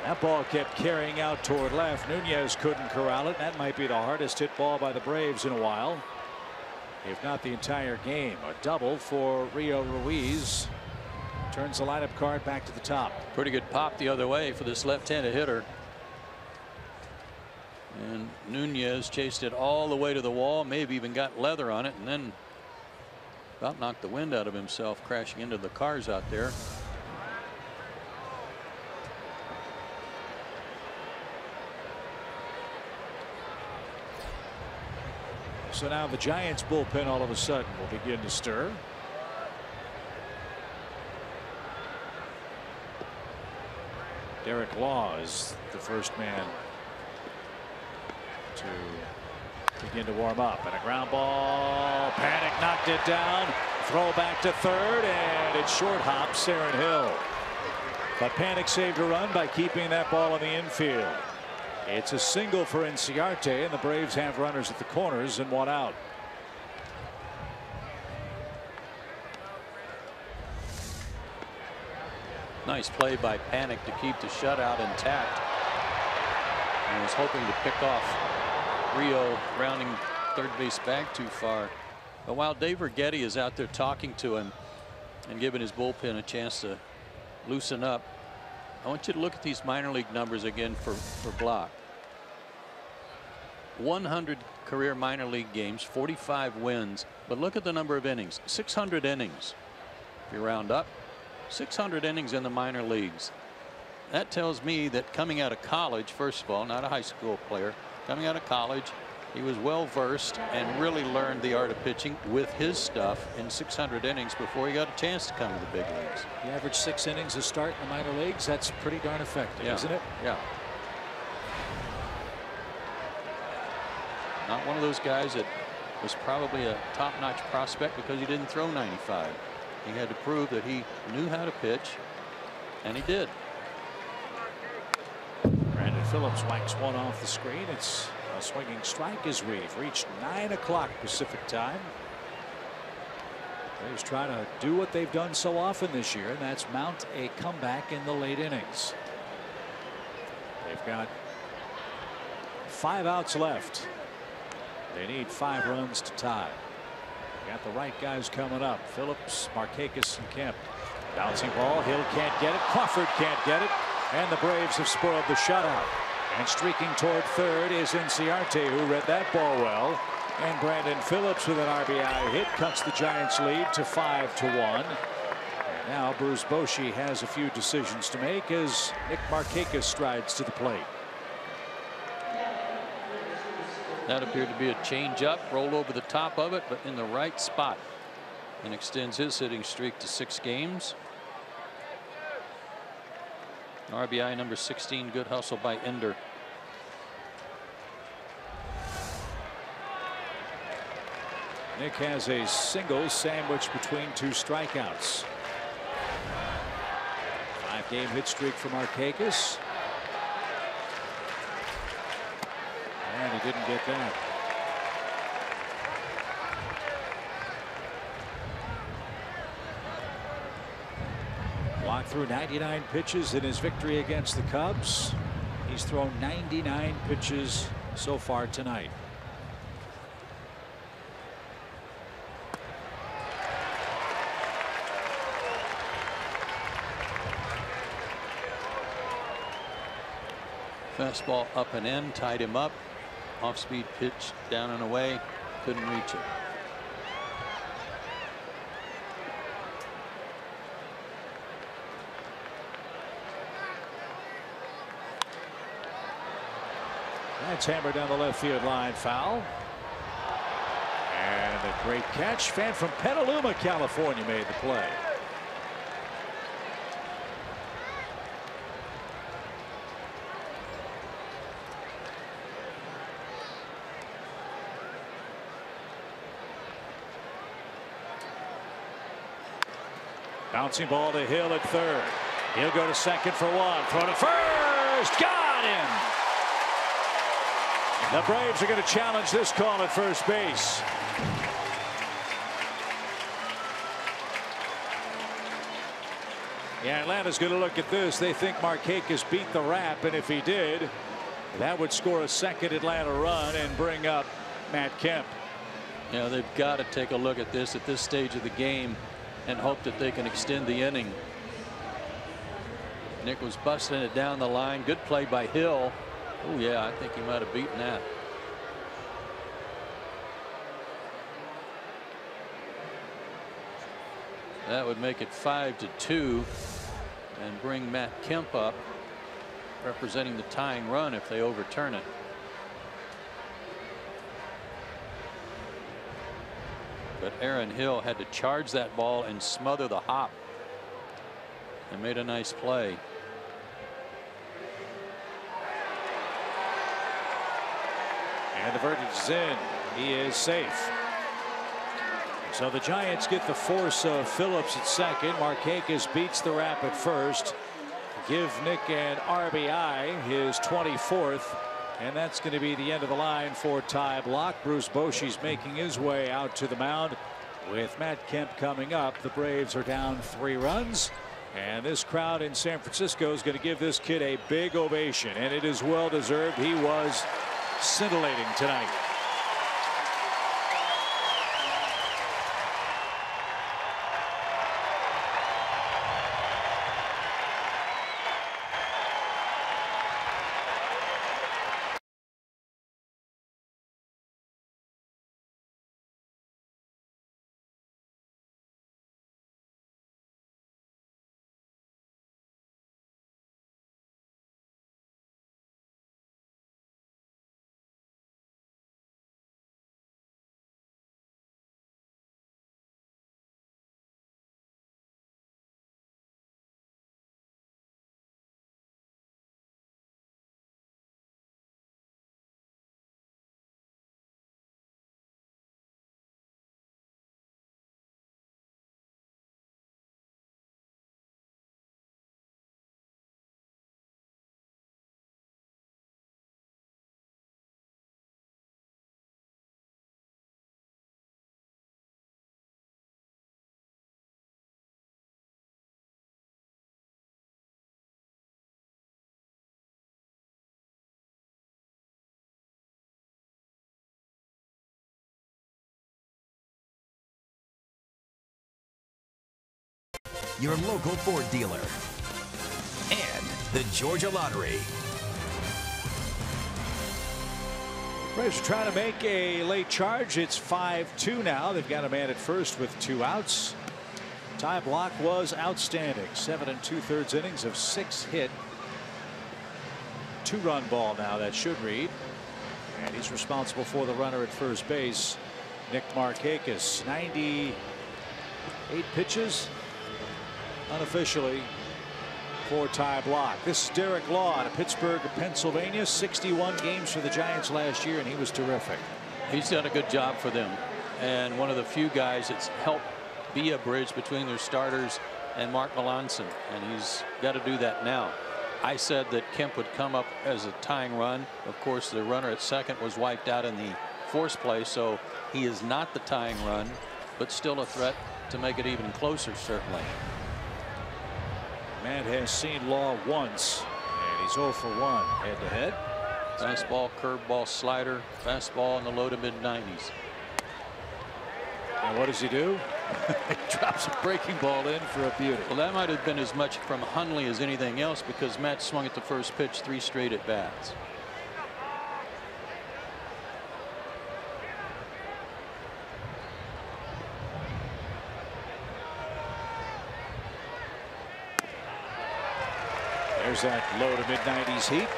That ball kept carrying out toward left. Nunez couldn't corral it. That might be the hardest hit ball by the Braves in a while, if not the entire game. A double for Rio Ruiz. Turns the lineup card back to the top. Pretty good pop the other way for this left-handed hitter. And Nunez chased it all the way to the wall, maybe even got leather on it, and then about knocked the wind out of himself, crashing into the cars out there. So now the Giants bullpen all of a sudden will begin to stir. Derek Law is the first man to begin to warm up, and a ground ball. Panic knocked it down. throw back to third, and it short hops Aaron Hill. But Panic saved a run by keeping that ball in the infield. It's a single for Inciarte, and the Braves have runners at the corners and one out. Nice play by Panic to keep the shutout intact. And was hoping to pick off Rio, rounding third base back too far. But while Dave Righetti is out there talking to him and giving his bullpen a chance to loosen up, I want you to look at these minor league numbers again for Block. 100 career minor league games, 45 wins, but look at the number of innings. 600 innings. If you round up, 600 innings in the minor leagues. That tells me that coming out of college, first of all, not a high school player, coming out of college, he was well versed and really learned the art of pitching with his stuff in 600 innings before he got a chance to come to the big leagues. He averaged 6 innings a start in the minor leagues. That's pretty darn effective, isn't it? Yeah. Not one of those guys that was probably a top-notch prospect because he didn't throw 95. He had to prove that he knew how to pitch, and he did. Brandon Phillips whacks one off the screen. It's a swinging strike as we've reached 9 o'clock Pacific time. Braves trying to do what they've done so often this year, and that's mount a comeback in the late innings. They've got 5 outs left. They need 5 runs to tie. Got the right guys coming up. Phillips, Markakis, and Kemp. Bouncing ball. Hill can't get it. Crawford can't get it. And the Braves have spoiled the shutout. And streaking toward third is Inciarte, who read that ball well. And Brandon Phillips with an RBI hit cuts the Giants lead to 5-1. And now Bruce Bochy has a few decisions to make as Nick Markakis strides to the plate. That appeared to be a changeup, rolled over the top of it, but in the right spot, and extends his hitting streak to 6 games. RBI number 16, good hustle by Ender. Nick has a single sandwiched between 2 strikeouts. 5-game hit streak for Markakis. And he didn't get that. Block through 99 pitches in his victory against the Cubs. He's thrown 99 pitches so far tonight. Fastball up and in, tied him up. Off-speed pitch down and away, couldn't reach it. That's hammered down the left field line, foul. And a great catch. Fan from Petaluma, California made the play. Bouncing ball to Hill at third. He'll go to second for 1. Throw to first. Got him. The Braves are going to challenge this call at first base. Yeah, Atlanta's going to look at this. They think Markakis beat the rap, and if he did, that would score a second Atlanta run and bring up Matt Kemp. Yeah, they've got to take a look at this stage of the game and hope that they can extend the inning. Nick was busting it down the line. Good play by Hill. Oh yeah, I think he might have beaten that. That would make it 5-2 and bring Matt Kemp up, representing the tying run if they overturn it. But Aaron Hill had to charge that ball and smother the hop and made a nice play. And the verdict is in. He is safe. So the Giants get the force of Phillips at second. Markakis beats the Rap at first. Give Nick an RBI, his 24th. And that's going to be the end of the line for Ty Blach. Bruce Bochy's making his way out to the mound. With Matt Kemp coming up, the Braves are down 3 runs. And this crowd in San Francisco is going to give this kid a big ovation. And it is well deserved. He was scintillating tonight. Your local Ford dealer, and the Georgia Lottery. Braves are trying to make a late charge. It's 5-2 now. They've got a man at first with 2 outs. Ty Blach was outstanding. 7 2/3 innings of 6 hit. 2-run ball now, that should read. And he's responsible for the runner at first base, Nick Markakis. 98 pitches unofficially for Ty Blach. This is Derek Law out of Pittsburgh, Pennsylvania. 61 games for the Giants last year, and he was terrific. He's done a good job for them, and one of the few guys that's helped be a bridge between their starters and Mark Melanson, and he's got to do that now. I said that Kemp would come up as a tying run. Of course, the runner at second was wiped out in the force play, so he is not the tying run, but still a threat to make it even closer, certainly. Matt has seen Law once, and he's 0 for 1 head-to-head. Fastball, curveball, slider, fastball in the low to mid-90s. And what does he do? He drops a breaking ball in for a beauty. Well, that might have been as much from Hundley as anything else, because Matt swung at the first pitch 3 straight at bats. There's that low to mid-90s heat.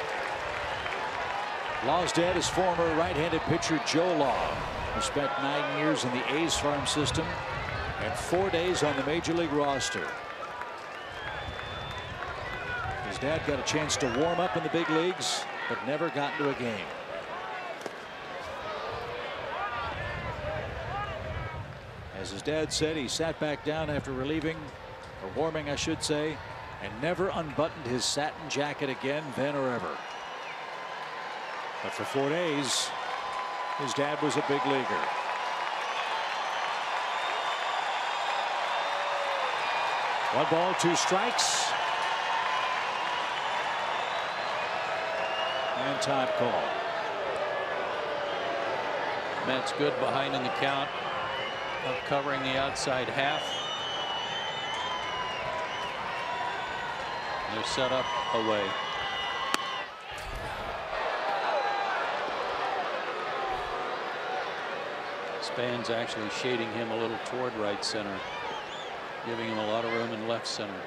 Law's dad is former right-handed pitcher Joe Law, who spent 9 years in the A's farm system and 4 days on the major league roster. His dad got a chance to warm up in the big leagues, but never got into a game. As his dad said, he sat back down after relieving, or warming I should say, and never unbuttoned his satin jacket again, then or ever. But for 4 days, his dad was a big leaguer. One ball, 2 strikes. And time call. Matt's good behind in the count of covering the outside half. They're set up away. Span's actually shading him a little toward right center, giving him a lot of room in left center.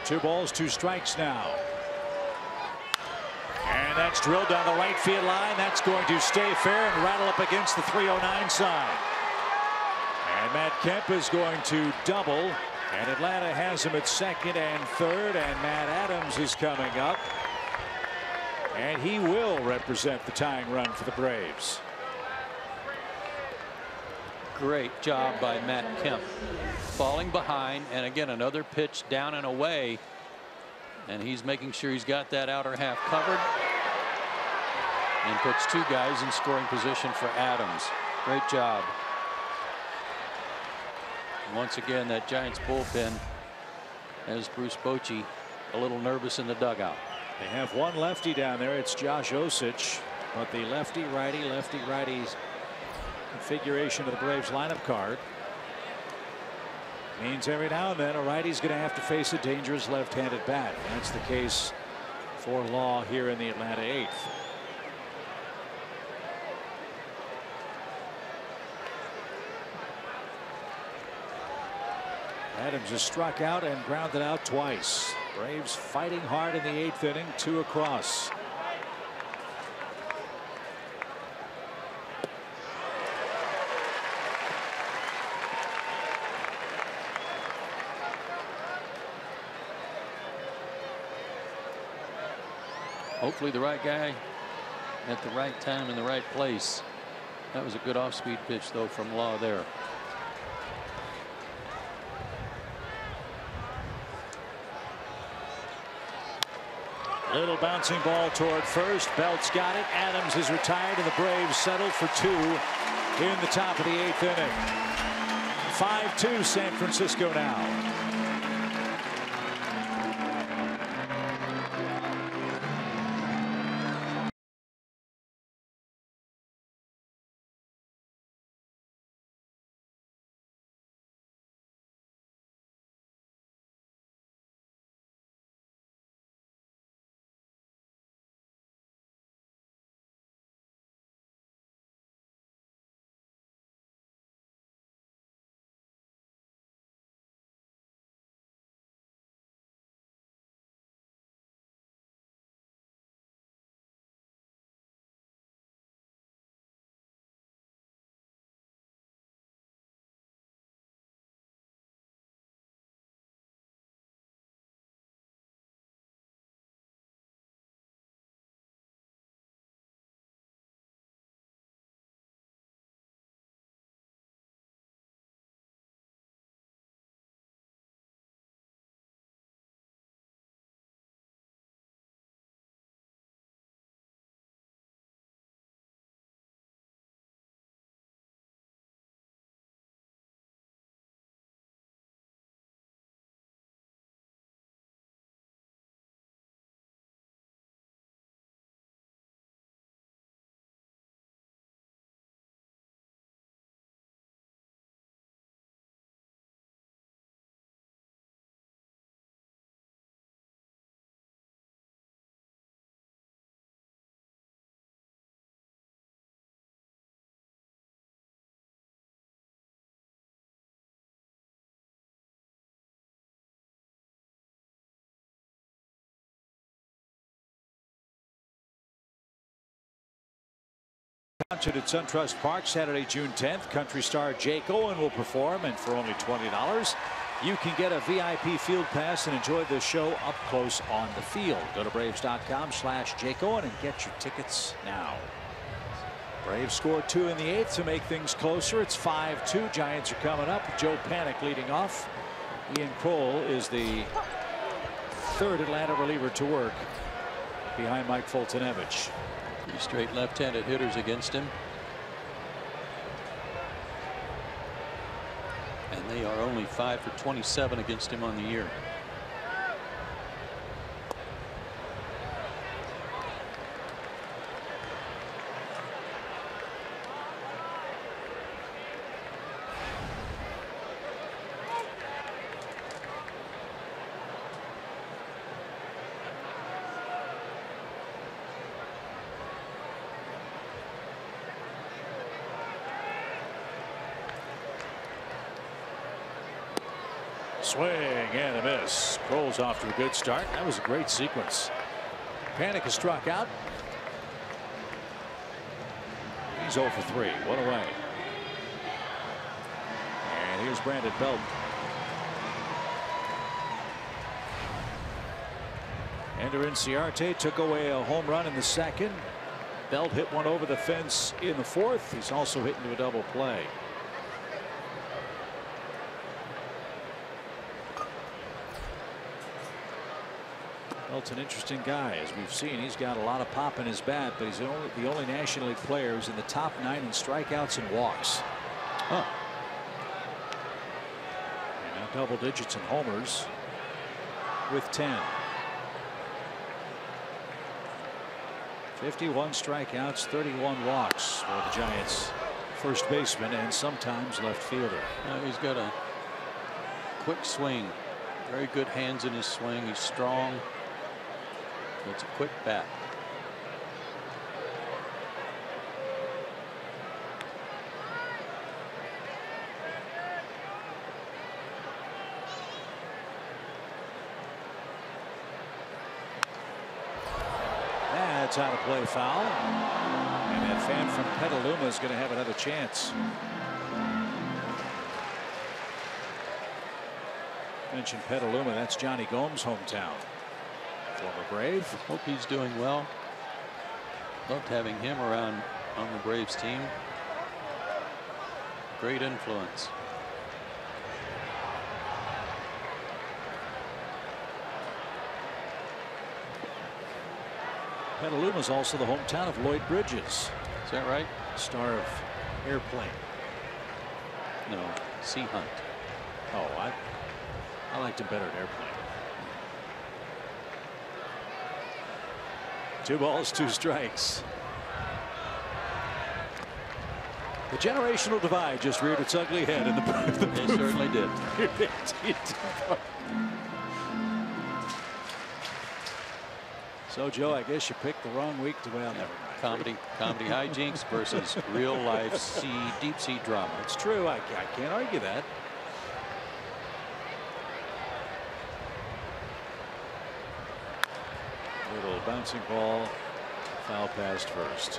Two balls, 2 strikes now. And that's drilled down the right field line. That's going to stay fair and rattle up against the 309 sign. And Matt Kemp is going to double. And Atlanta has him at second and third. And Matt Adams is coming up. And he will represent the tying run for the Braves. Great job by Matt Kemp. Falling behind, and again another pitch down and away. And he's making sure he's got that outer half covered. And puts two guys in scoring position for Adams. Great job. Once again, that Giants bullpen has Bruce Bochy a little nervous in the dugout. They have one lefty down there. It's Josh Osich. But the lefty-righty configuration of the Braves lineup card means every now and then a righty's going to have to face a dangerous left-handed bat. That's the case for Law here in the Atlanta 8th. Adams has struck out and grounded out twice. Braves fighting hard in the 8th inning, 2 across. Hopefully the right guy at the right time in the right place. That was a good off-speed pitch though from Law there. Little bouncing ball toward first. Belt's got it. Adams is retired, and the Braves settled for 2 in the top of the 8th inning. 5-2 San Francisco now. Concert at SunTrust Park Saturday, June 10th. Country star Jake Owen will perform, and for only $20 you can get a VIP field pass and enjoy the show up close on the field. Go to Braves.com/Jake Owen and get your tickets now. Braves scored 2 in the 8th to make things closer. It's 5-2. Giants are coming up. Joe Panik leading off. Ian Kroll is the 3rd Atlanta reliever to work behind Mike Foltynewicz. 3 straight left-handed hitters against him. And they are only 5 for 27 against him on the year. Swing and a miss. Kroll's off to a good start. That was a great sequence. Panik has struck out. He's 0 for 3. 1 away. And here's Brandon Belt. Ender Inciarte took away a home run in the second. Belt hit one over the fence in the fourth. He's also hit into a double play. Belt's an interesting guy. As we've seen, he's got a lot of pop in his bat, but he's the only National League player who's in the top 9 in strikeouts and walks. Huh. And now double digits in homers with 10. 51 strikeouts, 31 walks for the Giants first baseman and sometimes left fielder. He's got a quick swing, very good hands in his swing. He's strong. It's a quick bat. That's out of play, foul. And that fan from Petaluma is going to have another chance. Mentioned Petaluma, that's Johnny Gomes' hometown. Former Brave. Hope he's doing well. Loved having him around on the Braves team. Great influence. Petaluma is also the hometown of Lloyd Bridges. Is that right? Star of Airplane. No, Sea Hunt. Oh, I liked him better at Airplane. 2 balls, 2 strikes. The generational divide just reared its ugly head in the It certainly did. So, Joe, I guess you picked the wrong week to well, never mind. Comedy hijinks versus real life deep sea drama. It's true. I can't argue that. Little bouncing ball, foul past first.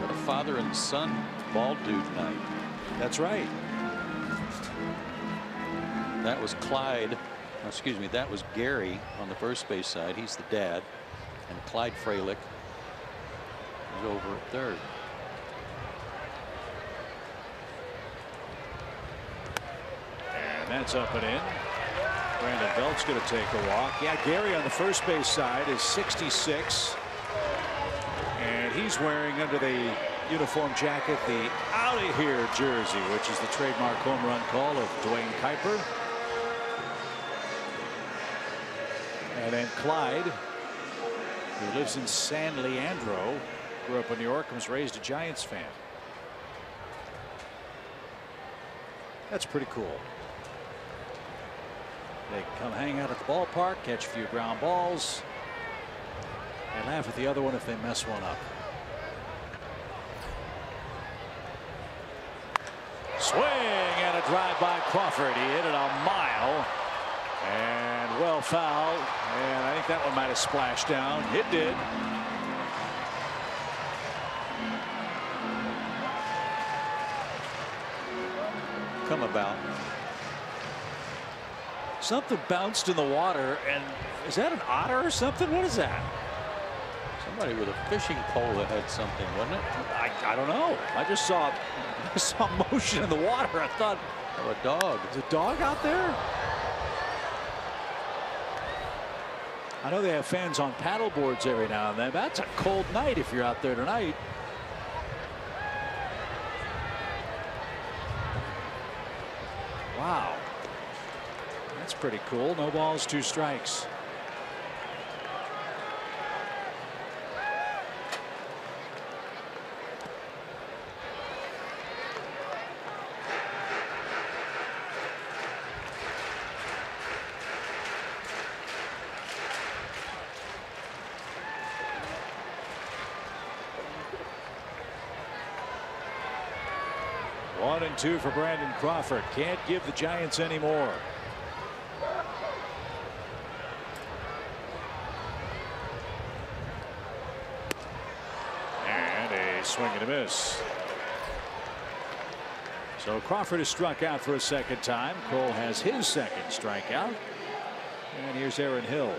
What a father and son ball dude night. That's right. That was Clyde. Excuse me, that was Gary on the first base side. He's the dad. And Clyde Fralick is over at third. And that's up and in. Brandon Belt's going to take a walk. Yeah, Gary on the first base side is 66. And he's wearing under the uniform jacket the "out of here" jersey, which is the trademark home run call of Dwayne Kuiper. And then Clyde, who lives in San Leandro, grew up in New York, and was raised a Giants fan. That's pretty cool. They can come hang out at the ballpark, catch a few ground balls, and laugh at the other one if they mess one up. Swing and a drive by Crawford. He hit it a mile. And well fouled. And I think that one might have splashed down. It did. Come about. Something bounced in the water. And is that an otter or something? What is that? Somebody with a fishing pole that had something, wasn't it? I don't know. I just saw motion in the water. I thought, oh, a dog. Is a dog out there? I know they have fans on paddle boards every now and then. That's a cold night if you're out there tonight. Wow. That's pretty cool. No balls, 2 strikes. One and 2 for Brandon Crawford. Can't give the Giants any more. And a swing and a miss. So Crawford is struck out for a second time. Cole has his second strikeout. And here's Aaron Hill.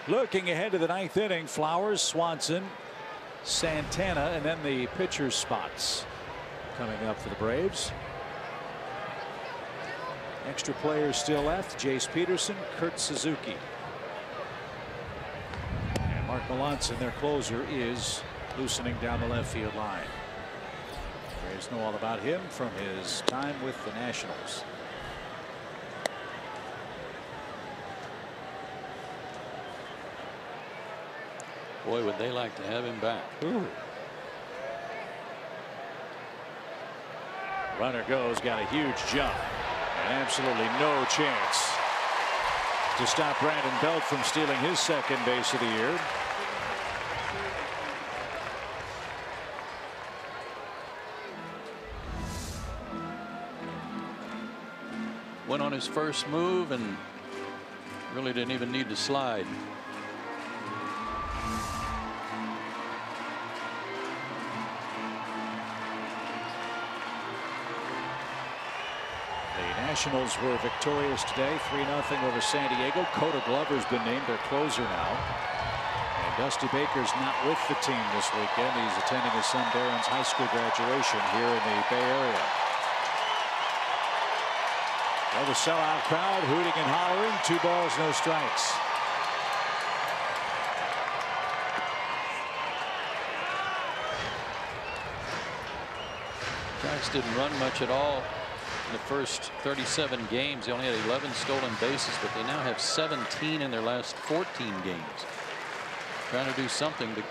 Looking ahead to the ninth inning, Flowers, Swanson, Santana, and then the pitcher's spots coming up for the Braves. Extra players still left. Jace Peterson, Kurt Suzuki. And Mark Melanson, their closer, is loosening down the left field line. Braves know all about him from his time with the Nationals. Boy, would they like to have him back. Ooh. Runner goes, got a huge jump, and absolutely no chance to stop Brandon Belt from stealing his second base of the year. Went on his first move and really didn't even need to slide. Nationals were victorious today, 3-0 over San Diego. Coda Glover's been named their closer now. And Dusty Baker's not with the team this weekend. He's attending his son Darren's high school graduation here in the Bay Area. Well, the sellout crowd hooting and hollering. 2 balls, no strikes. Giants didn't run much at all. In the first 37 games, they only had 11 stolen bases, but they now have 17 in their last 14 games. Trying to do something to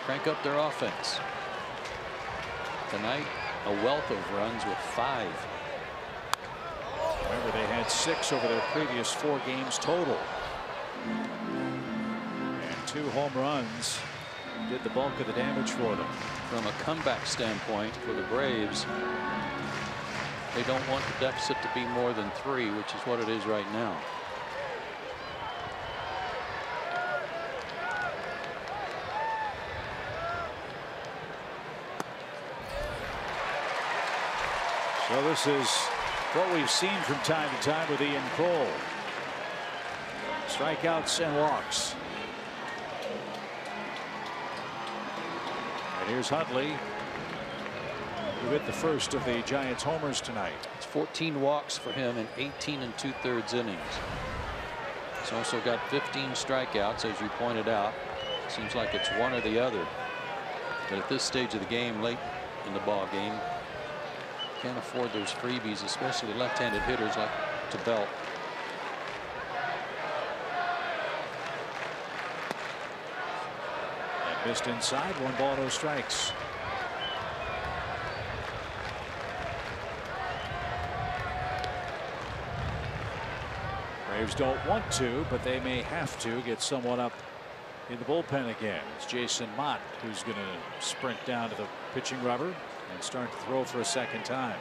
crank up their offense. Tonight, a wealth of runs with 5. Remember, they had 6 over their previous 4 games total. And 2 home runs did the bulk of the damage for them. From a comeback standpoint for the Braves, they don't want the deficit to be more than 3, which is what it is right now. So this is what we've seen from time to time with Ian Cole. Strikeouts and walks. And here's Huntley, who hit the first of the Giants homers tonight. It's 14 walks for him in 18 2/3 innings. He's also got 15 strikeouts, as you pointed out. Seems like it's one or the other. But at this stage of the game, late in the ball game, can't afford those freebies, especially left-handed hitters like to Belt. That missed inside. 1 ball, no strikes. Braves don't want to, but they may have to get someone up in the bullpen again. It's Jason Mott who's going to sprint down to the pitching rubber and start to throw for a second time.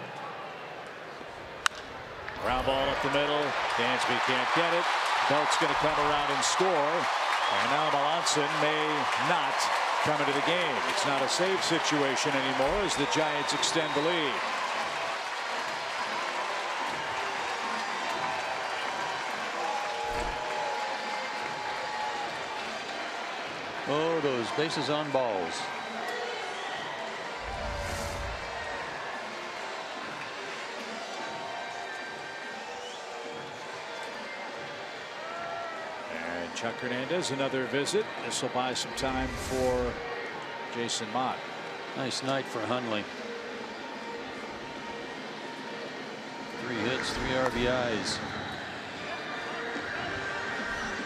Ground ball up the middle. Dansby can't get it. Belt's going to come around and score. And now Melanson may not come into the game. It's not a save situation anymore as the Giants extend the lead. Oh, those bases on balls. And Chuck Hernandez, another visit. This will buy some time for Jason Mott. Nice night for Hundley. 3 hits, 3 RBIs.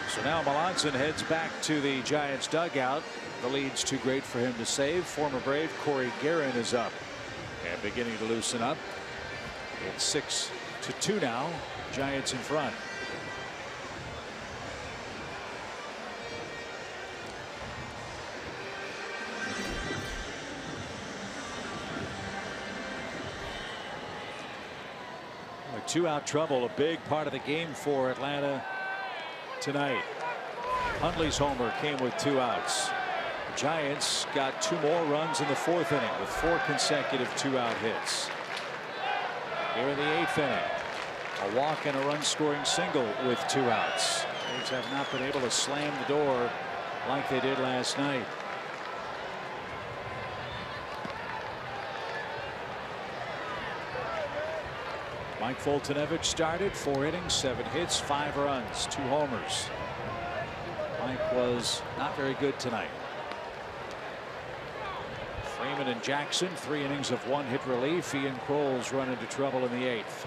So now Melanson heads back to the Giants dugout. The lead's too great for him to save. Former Brave Corey Guerin is up and beginning to loosen up. It's 6-2 now. Giants in front. A 2-out trouble, a big part of the game for Atlanta tonight. Hundley's homer came with 2 outs. Giants got 2 more runs in the 4th inning with 4 consecutive 2-out hits. Here in the 8th inning, a walk and a run scoring single with 2 outs. Braves have not been able to slam the door like they did last night. Mike Foltynewicz started 4 innings, 7 hits, 5 runs, 2 homers. Mike was not very good tonight. Freeman and Jackson, 3 innings of 1-hit relief. Ian Kroll's run into trouble in the 8th.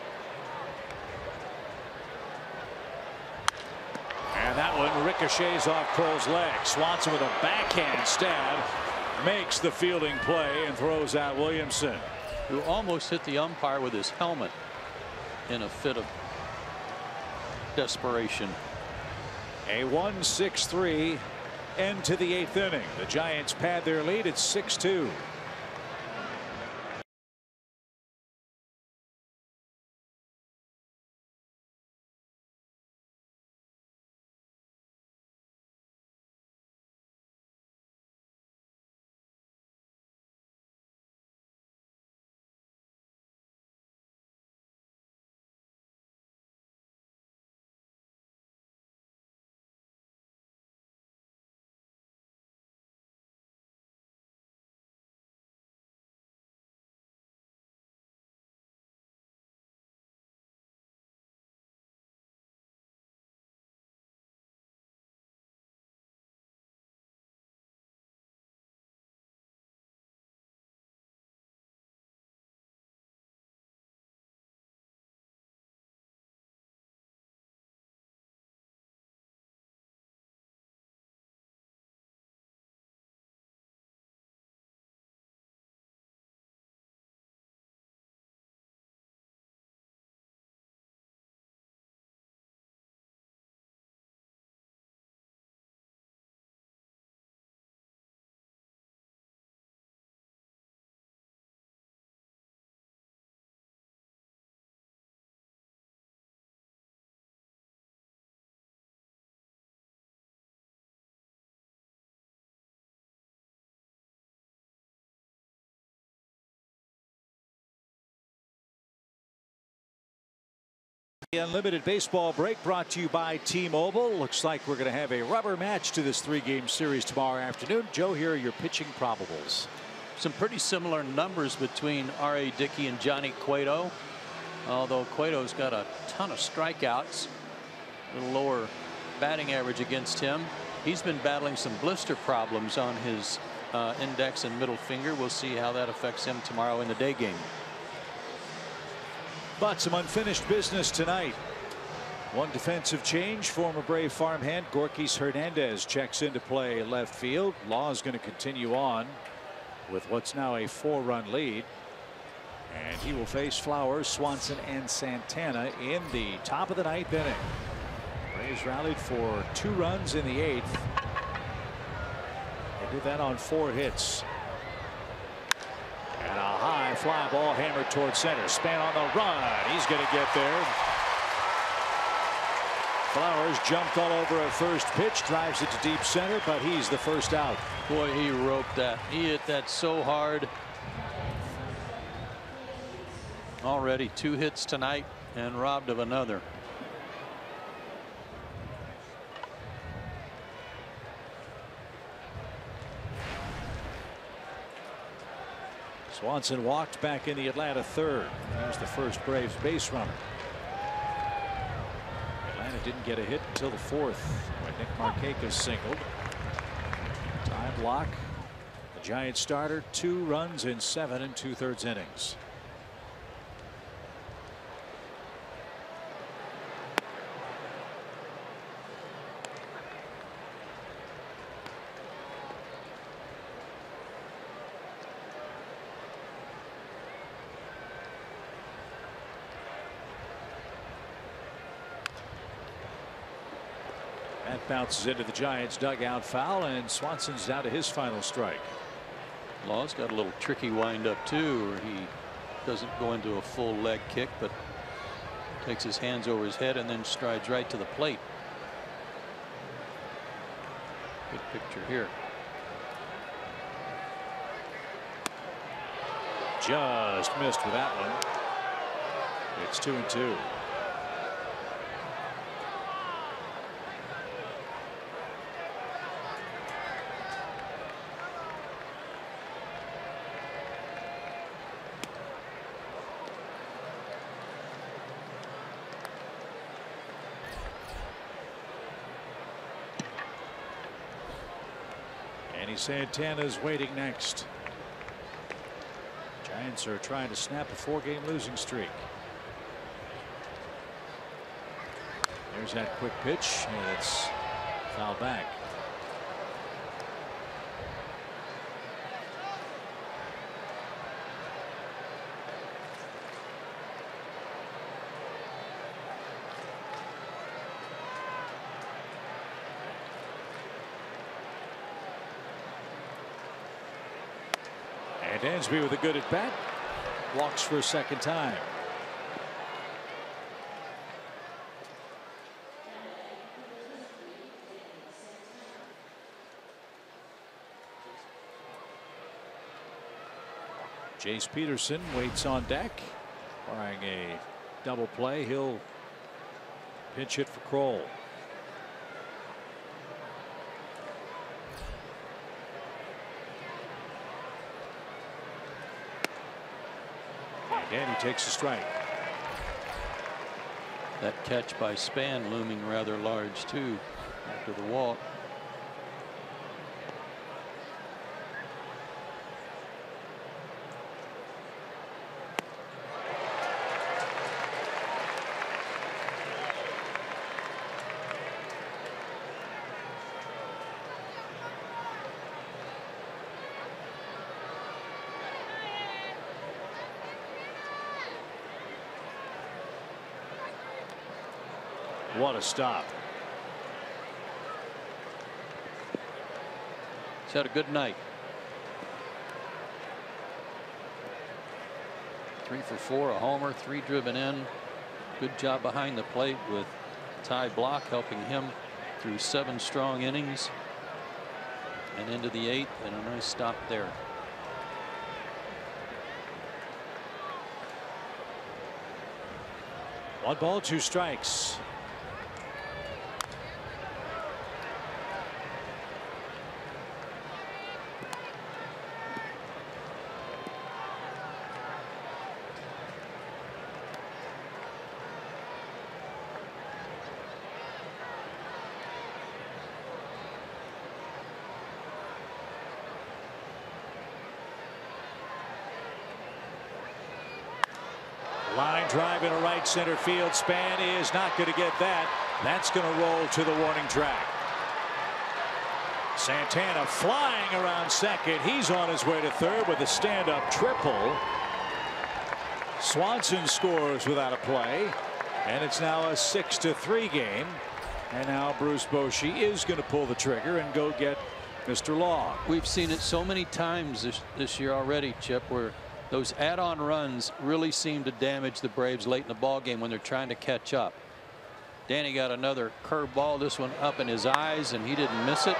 And that one ricochets off Kroll's leg. Swanson with a backhand stab makes the fielding play and throws out Williamson, who almost hit the umpire with his helmet in a fit of desperation. A 1-6-3 end to the 8th inning. The Giants pad their lead at 6-2. The Unlimited Baseball break brought to you by T-Mobile. Looks like we're going to have a rubber match to this 3-game series tomorrow afternoon. Joe, here are your pitching probables. Some pretty similar numbers between R.A. Dickey and Johnny Cueto, although Cueto's got a ton of strikeouts, a little lower batting average against him. He's been battling some blister problems on his index and middle finger. We'll see how that affects him tomorrow in the day game. But some unfinished business tonight. One defensive change. Former Brave farmhand Gorkys Hernandez checks into play left field. Law is going to continue on with what's now a 4-run lead. And he will face Flowers, Swanson, and Santana in the top of the 9th inning. Braves rallied for 2 runs in the 8th. They did that on 4 hits. And a high fly ball hammered towards center. Span on the run. He's going to get there. Flowers jumped all over a first pitch, drives it to deep center, but he's the first out. Boy, he roped that. He hit that so hard. Already 2 hits tonight and robbed of another. Swanson walked back in the Atlanta 3rd. He was the first Braves base runner. Atlanta didn't get a hit until the 4th when Nick Markakis singled. Time block. The Giants starter, 2 runs in 7 2/3 innings. That bounces into the Giants dugout foul, and Swanson's down to his final strike. Law's got a little tricky windup too, where he doesn't go into a full leg kick, but takes his hands over his head and then strides right to the plate. Good picture here. Just missed with that one. It's 2-2. Andy Santana's waiting next. Giants are trying to snap a 4-game losing streak. There's that quick pitch, and it's fouled back. And Dansby with a good at bat. Walks for a second time. Jace Peterson waits on deck. Barring a double play, he'll pinch hit for Kroll. And he takes a strike. That catch by Span looming rather large too after the walk. What a stop. He's had a good night. 3 for 4, a homer, 3 driven in. Good job behind the plate with Ty Block helping him through 7 strong innings and into the 8th, and a nice stop there. One ball, 2 strikes. Line drive into right center field. Span is not going to get that. That's going to roll to the warning track. Santana flying around second. He's on his way to third with a stand-up triple. Swanson scores without a play, and it's now a 6-3 game. And now Bruce Bochy is going to pull the trigger and go get Mr. Long. We've seen it so many times this year already, Chip, where those add-on runs really seem to damage the Braves late in the ball game when they're trying to catch up. Danny got another curveball, this one up in his eyes, and he didn't miss it.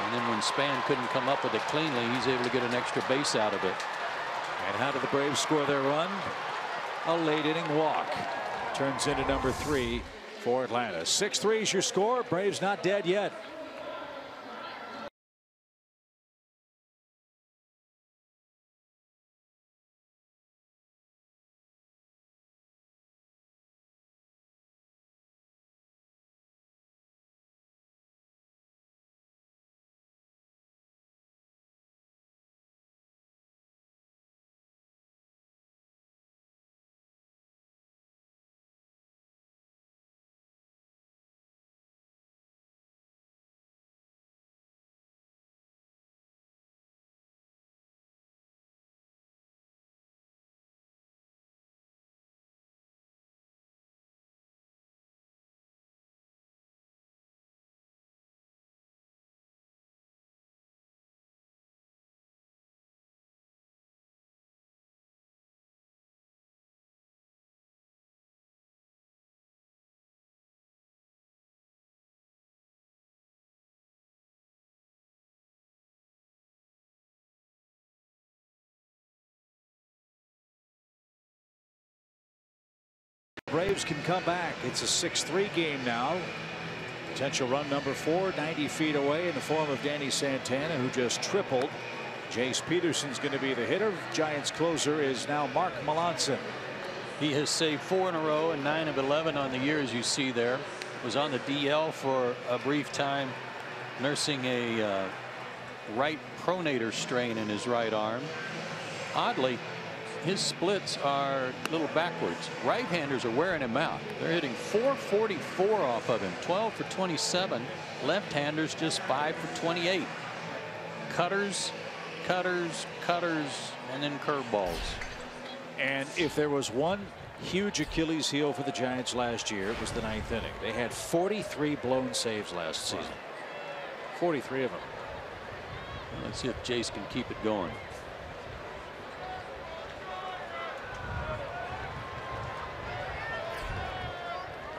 And then when Span couldn't come up with it cleanly, he's able to get an extra base out of it. And how did the Braves score their run? A late inning walk. Turns into number 3 for Atlanta. 6-3 is your score. Braves not dead yet. Braves can come back. It's a 6-3 game now. Potential run number 4, 90 feet away in the form of Danny Santana, who just tripled. Jace Peterson's going to be the hitter. Giants closer is now Mark Melanson. He has saved 4 in a row and 9 of 11 on the year, as you see there. Was on the DL for a brief time, nursing a right pronator strain in his right arm. Oddly, his splits are a little backwards. Right-handers are wearing him out. They're hitting .444 off of him, 12 for 27. Left-handers just 5 for 28. Cutters, cutters, cutters, and then curveballs. And if there was one huge Achilles heel for the Giants last year, it was the 9th inning. They had 43 blown saves last season. 43 of them. Well, let's see if Jace can keep it going.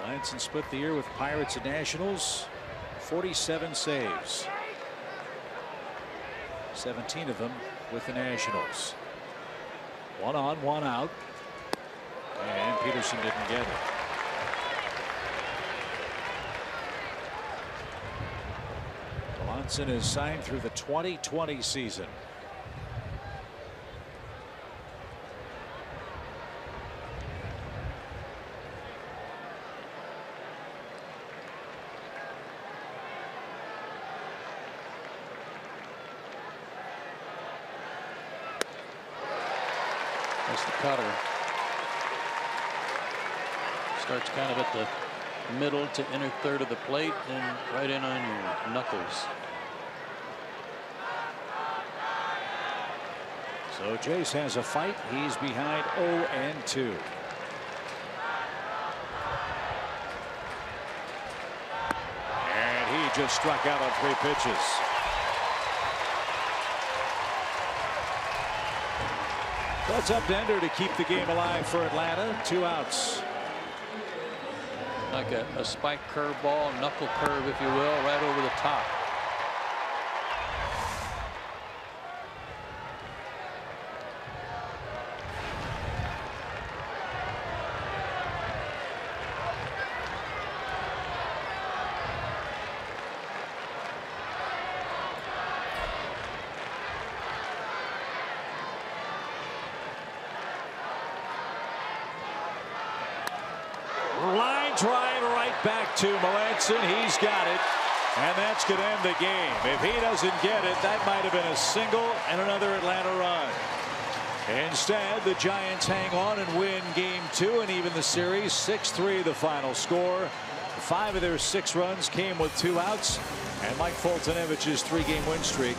Melanson split the year with Pirates and Nationals. 47 saves. 17 of them with the Nationals. 1 on, 1 out. And Peterson didn't get it. Melanson is signed through the 2020 season. That's the cutter. Starts kind of at the middle to inner third of the plate and right in on your knuckles. So Jace has a fight. He's behind 0-2. And he just struck out on 3 pitches. That's up to Ender to keep the game alive for Atlanta. 2 outs. Like a spike curveball, knuckle curve, if you will, right over the top. Line drive right back to Melanson. He's got it. And that's going to end the game. If he doesn't get it, that might have been a single and another Atlanta run. Instead, the Giants hang on and win game 2 and even the series. 6-3 the final score. 5 of their 6 runs came with 2 outs. And Mike Foltynewicz's 3-game win streak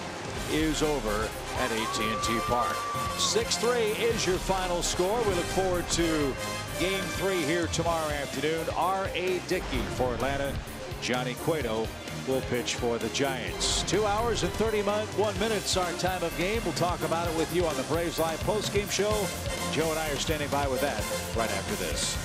is over at AT&T Park. 6-3 is your final score. We look forward to game 3 here tomorrow afternoon. R.A. Dickey for Atlanta. Johnny Cueto will pitch for the Giants. 2 hours and 31 minutes our time of game. We'll talk about it with you on the Braves Live postgame show. Joe and I are standing by with that right after this.